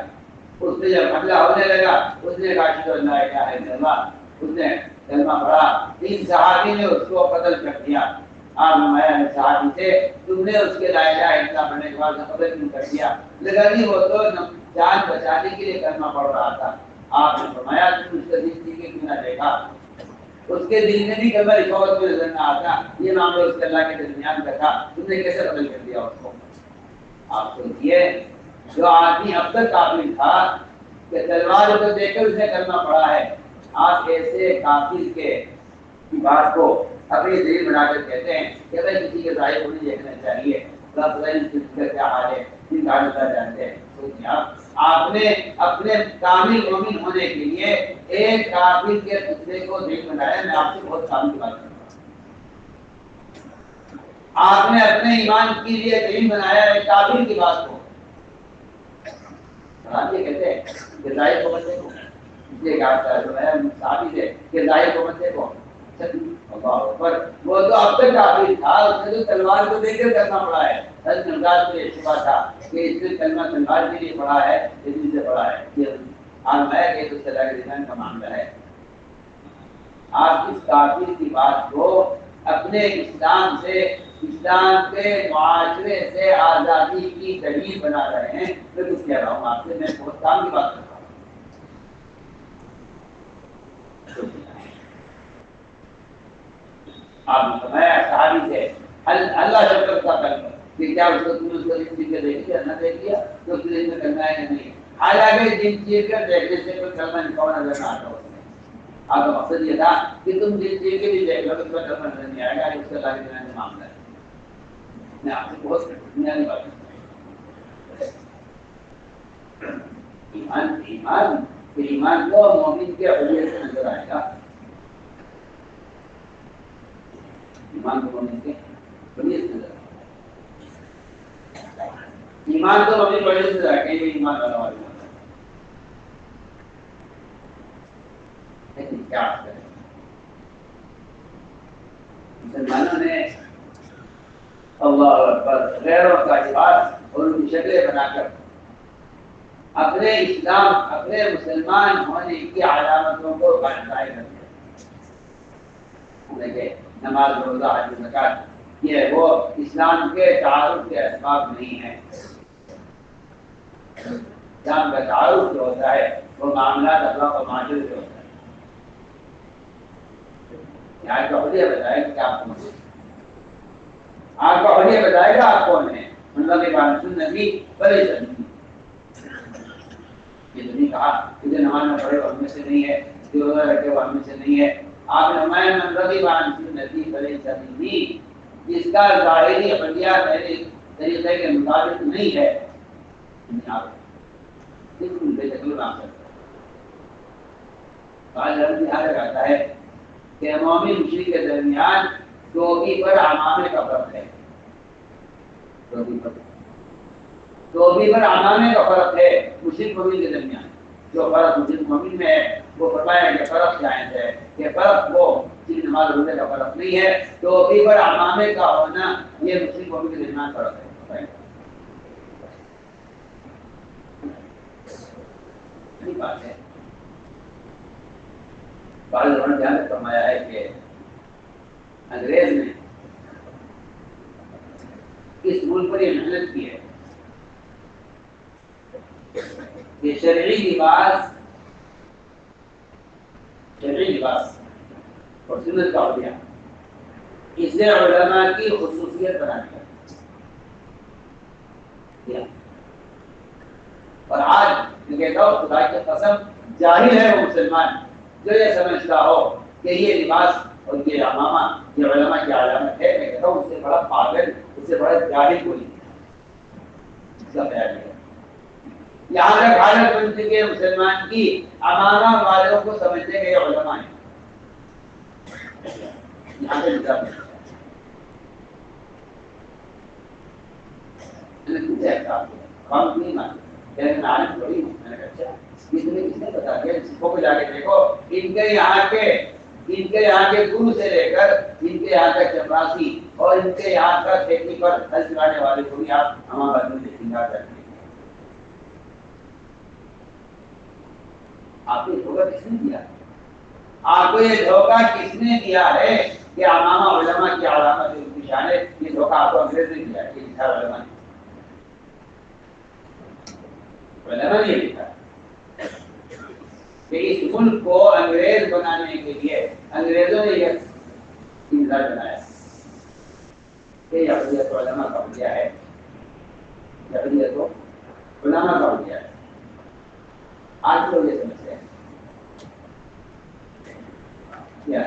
اس پہ جب حملہ ہونے لگا اس نے کہا اشہدو ان لا الہ الا اللہ، اس نے کلمہ پڑھا، ان صحابی نے اس کو قتل کر دیا۔ آپ نمایا صحابی سے تم نے اس کے لا الہ الا اللہ پڑھنے کے بعد قتل کیوں کر دیا؟ لگا نہیں وہ تو جان بچانے کے لیے کلمہ پڑھ رہا تھا۔ آپ نے فرمایا تم اس کا زندگی کیوں نہ دیکھا؟ اس کے دل میں بھی کلمہ رکھوت میں نظر نہ آتا، یہ معاملہ اس کے اللہ کے درمیان کا تھا، تم نے کیسے قتل کر دیا اس کو؟ آپ سوچیے جو آدمی اب تک کافر تھا کہ تلوار کو دیکھ کر اسے کرنا پڑا ہے، آپ ایسے کافر کے بات کو اپنی دلیل بنا کر کہتے ہیں کہ بھائی کسی کے ظاہر کو نہیں دیکھنا چاہیے، اللہ پتہ نہیں کس کا کیا حال ہے، کن کا حال جانتے ہیں۔ سوچیے آپ نے اپنے کامل مومن ہونے کے لیے ایک کافر کے خطبے کو دلیل بنایا۔ میں آپ سے بہت کام کی بات کروں، آپ نے اپنے ایمان کے لیے دلیل بنایا ایک کافر کی بات کو۔ یہ کہتے ہیں کہ ظاہر کو مت دیکھو، اس لیے کہا ہے ثابت ہے کہ ظاہر کو مت دیکھو۔ اللہ اکبر، وہ تو اب تک کافر تھا، اس نے تو تلوار کو دیکھ کر کرنا پڑا ہے۔ حضرت مرداد کو یہ شبہ تھا کہ اس نے کلمہ تلوار کے لیے پڑھا ہے، لیکن سے پڑھا ہے، یہ آزمایا کہ تو صلاح کے دشمن کا معاملہ ہے۔ آپ اس کافر کی بات کو اپنے اسلام سے، اسلام کے معاشرے سے آزادی کی دلیل بنا رہے ہیں۔ میں کچھ کہہ رہا ہوں آپ سے، میں بہت کام کی بات کر رہا ہوں۔ آپ نے فرمایا صحابی سے اللہ شب کرتا کلمہ کہ کیا اس کو تم اس کو دن کے دیکھ لیا نہ دیکھ لیا تو اس دن میں کرنا ہے کہ نہیں، حالانکہ دن چیر کر دیکھنے سے کوئی کلمہ نکلنا نظر نہ آتا اس میں۔ آپ کا مقصد یہ تھا کہ تم دن چیر کے بھی دیکھ لو تو تمہیں کلمہ نظر نہیں آئے گا، اس کا اللہ کے دنیا میں معاملہ ہے۔ میں آپ سے بہت بنیادی بات ایمان کو مومن کے حلیے سے نظر آئے گا، ایمان کو مومن کے حلیے سے نظر آئے گا، ایمان کو مومن حلیے سے نظر آئے گا، یہ ایمان والا والا لیکن کیا کریں مسلمانوں نے اللہ اکبر غیروں کا عبادت اور ان کی شکلیں بنا کر اپنے اسلام، اپنے مسلمان ہونے کی علامتوں کو ظاہر کر دیا۔ دیکھیں نماز، روزہ، حج، زکات، یہ وہ اسلام کے تعارف کے اسباب نہیں ہیں۔ اسلام کا تعارف جو ہوتا ہے وہ معاملات اللہ و معاشرے سے ہوتا ہے۔ یہاں کا حلیہ بتائے کہ آپ کون ہیں، آپ کا حلیہ بتائے گا آپ کون ہیں۔ اللہ کے بات نبی بڑے سنی، یہ تو نہیں کہا کہ جو نماز میں پڑھے وہ ہم میں سے نہیں ہے، جو روزہ رکھے وہ ہم میں سے نہیں ہے۔ آپ نے فرمایا منظری بان نبی بڑے سنی، جس کا ظاہری حلیہ میرے طریقے کے مطابق نہیں ہے، آپ بالکل بے دخل نہ کرتے۔ بعض لفظ یہاں تک آتا ہے کہ مومن مشرک کے درمیان ٹوپی پر عمامے کا فرق ہے، ٹوپی پر عمامے کا فرق ہے مشرک مومن کے درمیان۔ جو فرق مشرک مومن میں ہے وہ فرمایا کہ فرق جائز ہے، کہ فرق وہ صرف نماز روزے کا فرق نہیں ہے، ٹوپی پر عمامے کا ہونا یہ مشرک مومن کے درمیان فرق ہے۔ یہی بات ہے۔ بعض لوگوں نے دھیان فرمایا ہے کہ انگریز نے اس ملک پر یہ محنت کی ہے کہ شرعی لباس اور سنت کا حلیہ اسے علماء کی خصوصیت بنانے کا۔ اور آج میں کہتا ہوں خدا کی قسم جاہل ہے وہ مسلمان جو یہ سمجھتا ہو کہ یہ لباس اور یہ عمامہ یہ علماء کی علامت ہے۔ میں کہتا ہوں اس سے بڑا پاگل، اس سے بڑا جاہل کوئی نہیں اس کا بیان ہے۔ یہاں تک حالت بن چکی ہے مسلمان کی عمامہ والوں کو سمجھتے ہیں یہ علماء ہیں، یہاں سے نظام ہے۔ میں نے پوچھا ہے کام نہیں مانتے، میں عالم تھوڑی ہوں۔ میں نے کہا اچھا کس نے بتا دیا؟ سکھوں کو جا کے دیکھو، ان کے یہاں کے گرو سے لے کر ان کے یہاں کا چپراسی اور ان کے یہاں کا کھیتی پر ہل چلانے والے کو بھی آپ ہمارے بات میں دیکھیں گا کرتے ہیں۔ آپ کو دھوکہ کس نے دیا؟ آپ کو یہ دھوکہ کس نے دیا ہے کہ عمامہ علماء کی علامت ان کی شان ہے؟ یہ دھوکہ آپ کو انگریز نے دیا ہے، یہ لکھا علماء نے، علماء نے لکھا کہ اس ملک کو انگریز بنانے کے لیے انگریزوں نے یہ انتظار بنایا کہ یہ حلیت علماء کا حلیہ ہے، جبریت کو بنانا پڑ گیا ہے. آج لوگ یہ سمجھتے ہیں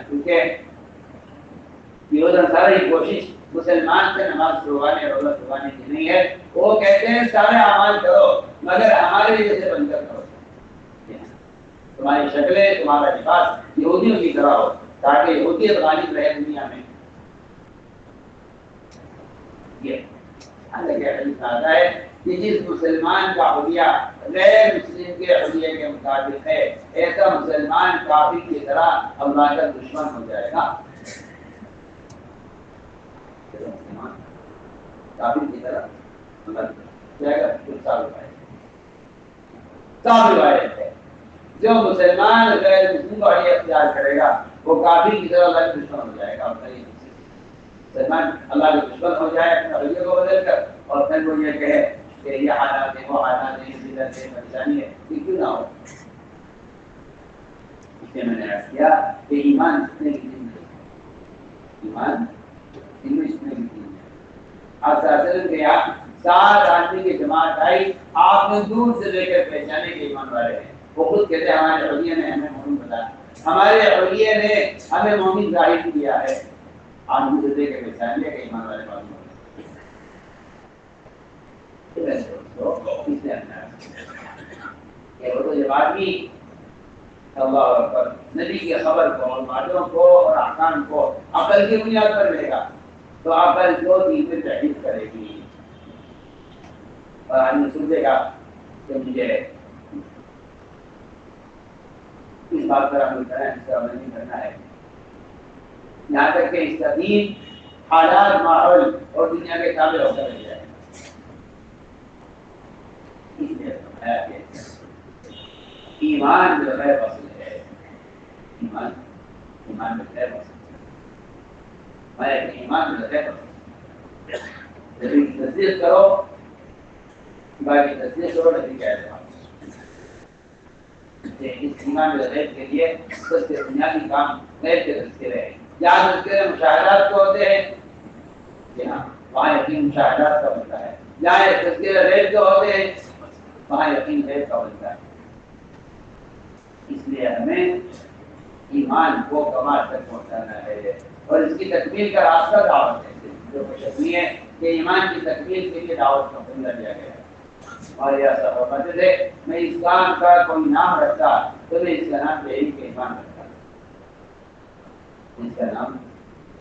کیونکہ یہ ساری کوشش مسلمان سے نماز چھڑوانے روزہ چھڑوانے کی نہیں ہے. وہ کہتے ہیں سارے اعمال کرو مگر ہمارے جیسے بن کر کرو. تمہاری شکلیں تمہارا لباس یہودیوں کی طرح ہو تاکہ یہودیت غالب رہے دنیا میں. یہ حدیث آتا ہے کہ جس مسلمان کا حلیہ غیر مسلم کے حلیے کے مطابق ہے ایسا مسلمان کافر کی طرح اللہ کا دشمن ہو جائے گا. کافر کی طرح جائے گا. صاف روایت ہے جو مسلمان غیر مسلم کو حلیہ اختیار کرے گا وہ کافر کی طرح اللہ کا دشمن ہو جائے گا. مسلمان اللہ کا دشمن ہو جائے اپنے حلیے کو بدل کر اور پھر وہ یہ کہے کہ یہ حالات ہے وہ حالات ہے یہ ذلت ہے پریشانی ہے یہ کیوں نہ ہو. اس لیے میں نے عرض کیا کہ ایمان جتنے کی دن ہے ایمان ان میں جتنے کی دن ہے. آپ ساتھ کے آپ 7 آدمی کی جماعت آئی آپ نے دور سے لے کر پہچانے کے ایمان والے ہیں. وہ خود کہتے ہیں ہمارے حلیے نے ہمیں مومن بتایا ہمارے حلیے نے ہمیں مومن ظاہر کیا ہے. آپ مجھے دے کے پہچان لیا کہ ایمان والے معلوم جب آدمی اللہ اکبر نبی کی خبر کو اور باتوں کو اور احکام کو عقل کی بنیاد پر لے گا تو عقل کو دین میں تحریر کرے گی اور آدمی سوچے گا کہ مجھے اس بات پر عمل کرنا ہے اس پر عمل نہیں کرنا ہے. یہاں تک کہ اس کا دین حالات ماحول اور دنیا کے تابع ہو کر رہ جائے. اس لیے فرمایا کہ ایمان جو ہے فصل ہے ایمان جو ہے فصل میں ایمان جو ہے فصل نبی کی تصدیق کرو باقی تصدیق کرو نبی کا اعتماد. اس ایمان جو غیب کے لیے سب سے بنیادی کام غیب کے تذکرے ہیں. یہاں تذکرے مشاہدات کو ہوتے ہیں کہ ہاں وہاں یقین مشاہدات کا ہوتا ہے. جہاں تذکرے غیب کے ہوتے ہیں وہاں یقین غیب کا ہوتا ہے. اس لیے ہمیں ایمان کو کمال تک پہنچانا ہے اور اس کی تکمیل کا راستہ دعوت ہے. جو کوشش نہیں ہے کہ ایمان کی تکمیل کے لیے دعوت کا بندہ دیا گیا ہے. اور یہ ایسا فرماتے تھے میں اس کام کا کوئی نام رکھتا تو میں اس کا نام تحریک ایمان رکھتا. اس کا نام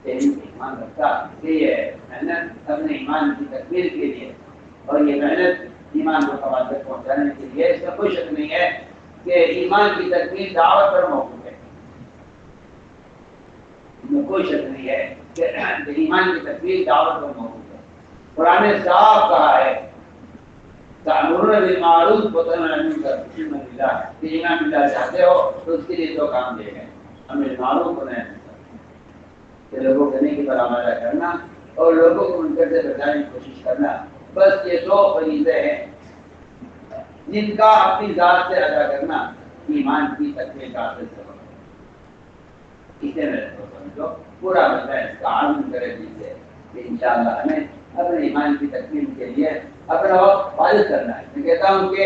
تحریک ایمان رکھتا کہ یہ محنت اپنے ایمان کی تکمیل کے لیے اور یہ محنت ایمان کو کمال تک پہنچانے کے لیے. اس میں کوئی شک نہیں ہے کہ ایمان کی تکمیل دعوت پر موقوف ہے. اس میں کوئی شک نہیں ہے کہ ایمان کی تکمیل دعوت پر موقوف ہے. قرآن نے صاف کہا ہے تأمرون بالمعروف وتنهون عن المنکر تؤمنون باللہ کہ ایمان باللہ چاہتے ہو تو اس کے لیے 2 کام دیے گئے امر بالمعروف و نہی عن المنکر کہ لوگوں کو نیکی پر آمادہ کرنا اور لوگوں کو منکر سے بچانے کی کوشش کرنا. بس یہ 2 فریضے ہیں جن کا اپنی ذات سے ادا کرنا ایمان کی تکمیل کا حاصل سبب ہے. اسے میں سمجھو پورا مسئلہ اس کا عالم کرے دیجیے کہ انشاءاللہ ہمیں اپنے ایمان کی تکمیل کے لیے اپنا وقت فارغ کرنا ہے. میں کہتا ہوں کہ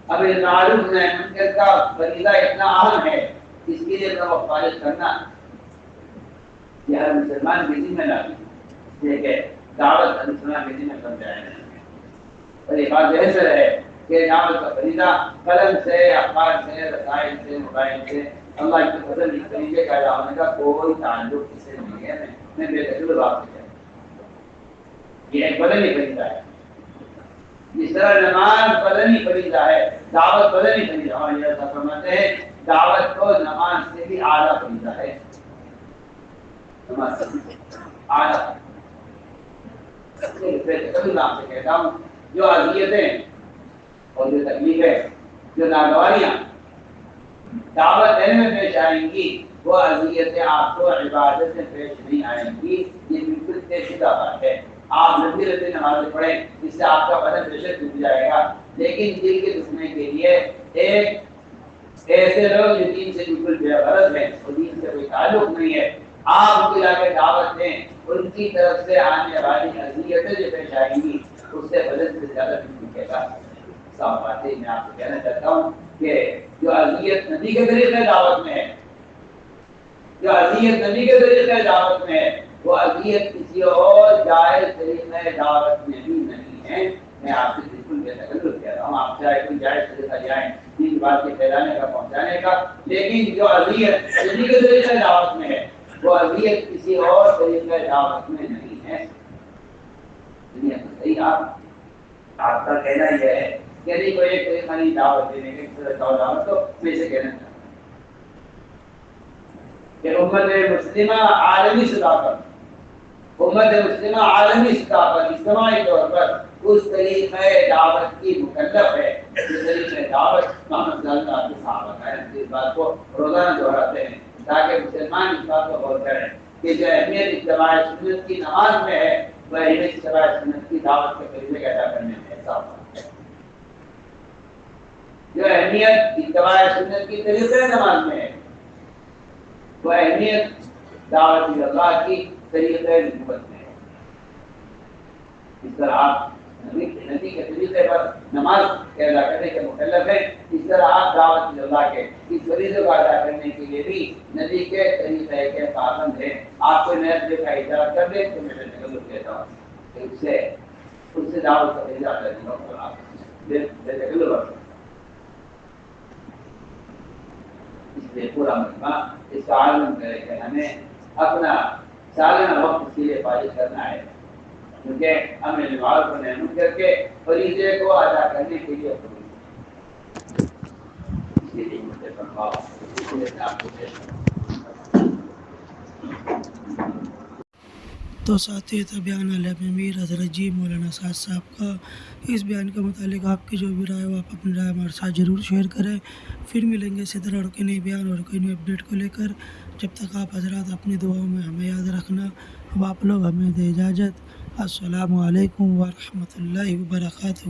اب معروف نہی منکر کا فریضہ اتنا اہم ہے اس کے لیے اپنا وقت فارغ کرنا یہ ہر مسلمان کے ذمہ داری ہے کہ دعوت ہر مسلمان کے ذمہ بن جائے. اور یہ بات ذہن سے رہے کہ دعوت کا فریضہ قلم سے اخبار سے رسائل سے موبائل سے اللہ کی فضل اس طریقے کا ادا ہونے کا کوئی تعلق اس سے نہیں ہے. میں بے تجربہ بات سے یہ ایک بدنی فریضہ ہے. جس طرح نماز بدنی فریضہ ہے دعوت بدنی فریضہ. ہمارے ایسا فرماتے ہیں دعوت کو نماز سے بھی اعلیٰ فریضہ ہے. نماز سے اعلیٰ کبھی نام سے کہتا ہوں جو اذیتیں اور جو تکلیفیں جو ناگواریاں دعوت دینے میں پیش آئیں گی وہ اذیتیں آپ کو عبادت سے پیش نہیں آئیں گی. یہ بالکل طے شدہ بات ہے. آپ لمبی لمبی نمازیں پڑھیں اس سے آپ کا بدن بےشک ڈوب جائے گا لیکن دل کے دشمن کے لیے ایک ایسے لوگ جو دین سے بالکل بے غرض ہیں اور دین سے کوئی تعلق نہیں ہے آپ ان کو لا کے دعوت دیں ان کی طرف سے آنے والی اذیتیں جو پیش آئیں گی اس سے بدل سے زیادہ نہیں کہے گا. صاحب باتیں میں آپ سے کہنا چاہتا ہوں کہ جو اذیت نبی کے طریقے دعوت میں ہے، جو اذیت نبی کے طریقے دعوت میں ہے، وہ اذیت کسی اور جائز طریقے دعوت میں بھی نہیں ہے. میں آپ سے بالکل بے تکلف کہہ رہا ہوں، آپ چاہے کوئی جائز طریقہ جائیں دین بات کے پھیلانے کا، پہنچانے کا، لیکن جو اذیت نبی کے طریقے دعوت میں ہے وہ اذیت کسی اور طریقے دعوت میں نہیں ہے. صحیح آپ کا کہنا یہ ہے کہ نہیں کوئی ایک طریقہ نہیں دعوت دینے کے دعوت، تو میں سے کہنا چاہتا ہوں کہ امت مسلمہ عالمی سطح پر، امت مسلمہ عالمی سطح پر اجتماعی طور پر اس طریقہ دعوت کی مکلف ہے جس طریقہ دعوت محمد صلی اللہ علیہ صحابہ کا ہے. اس بات کو روزانہ دہراتے ہیں تاکہ مسلمان اس بات کو غور کریں کہ جو اہمیت اتباع سنت کی نماز میں ہے وہ اہمیت اتباع سنت کی دعوت کے طریقے ادا کرنے میں ایسا ہوتا ہے. جو اہمیت اتباع سنت کی طریقے نماز میں ہے وہ اہمیت دعوت اللہ کی طریقے نبوت میں ہے. اس طرح آپ نبی کے طریقے پر نماز کے ادا کرنے کے مکلف ہیں، اس طرح آپ دعوت اللہ کے اس فریضے کو ادا کرنے کے لیے بھی نبی کے طریقے کے پابند ہیں. آپ کوئی نیا طریقہ ایجاد کر دیں تو میں تکلف کہتا ہوں کہ اس سے دعوت کا فریضہ ادا نہیں ہوگا. آپ تکلف اس لیے پورا مجمع اس کا عالم کرے کہ ہمیں اپنا سالانہ وقت اس کے لیے فارغ کرنا ہے، کیونکہ ہمیں نماز کو نعمت کر کے فریضے کو ادا کرنے کے لیے اس لیے مجھے فرماؤ اس لیے میں آپ کو تو ساتھی تھا بیان علامہ میر حضرت جی مولانا سعد صاحب کا. اس بیان کے متعلق آپ کی جو بھی رائے ہو آپ اپنی رائے ہمارے ساتھ ضرور شیئر کریں. پھر ملیں گے اسی طرح اور کوئی نئی بیان اور کوئی نئی اپڈیٹ کو لے کر. جب تک آپ حضرات اپنی دعاؤں میں ہمیں یاد رکھنا. اب آپ لوگ ہمیں دے اجازت. السلام علیکم ورحمۃ اللہ وبرکاتہ.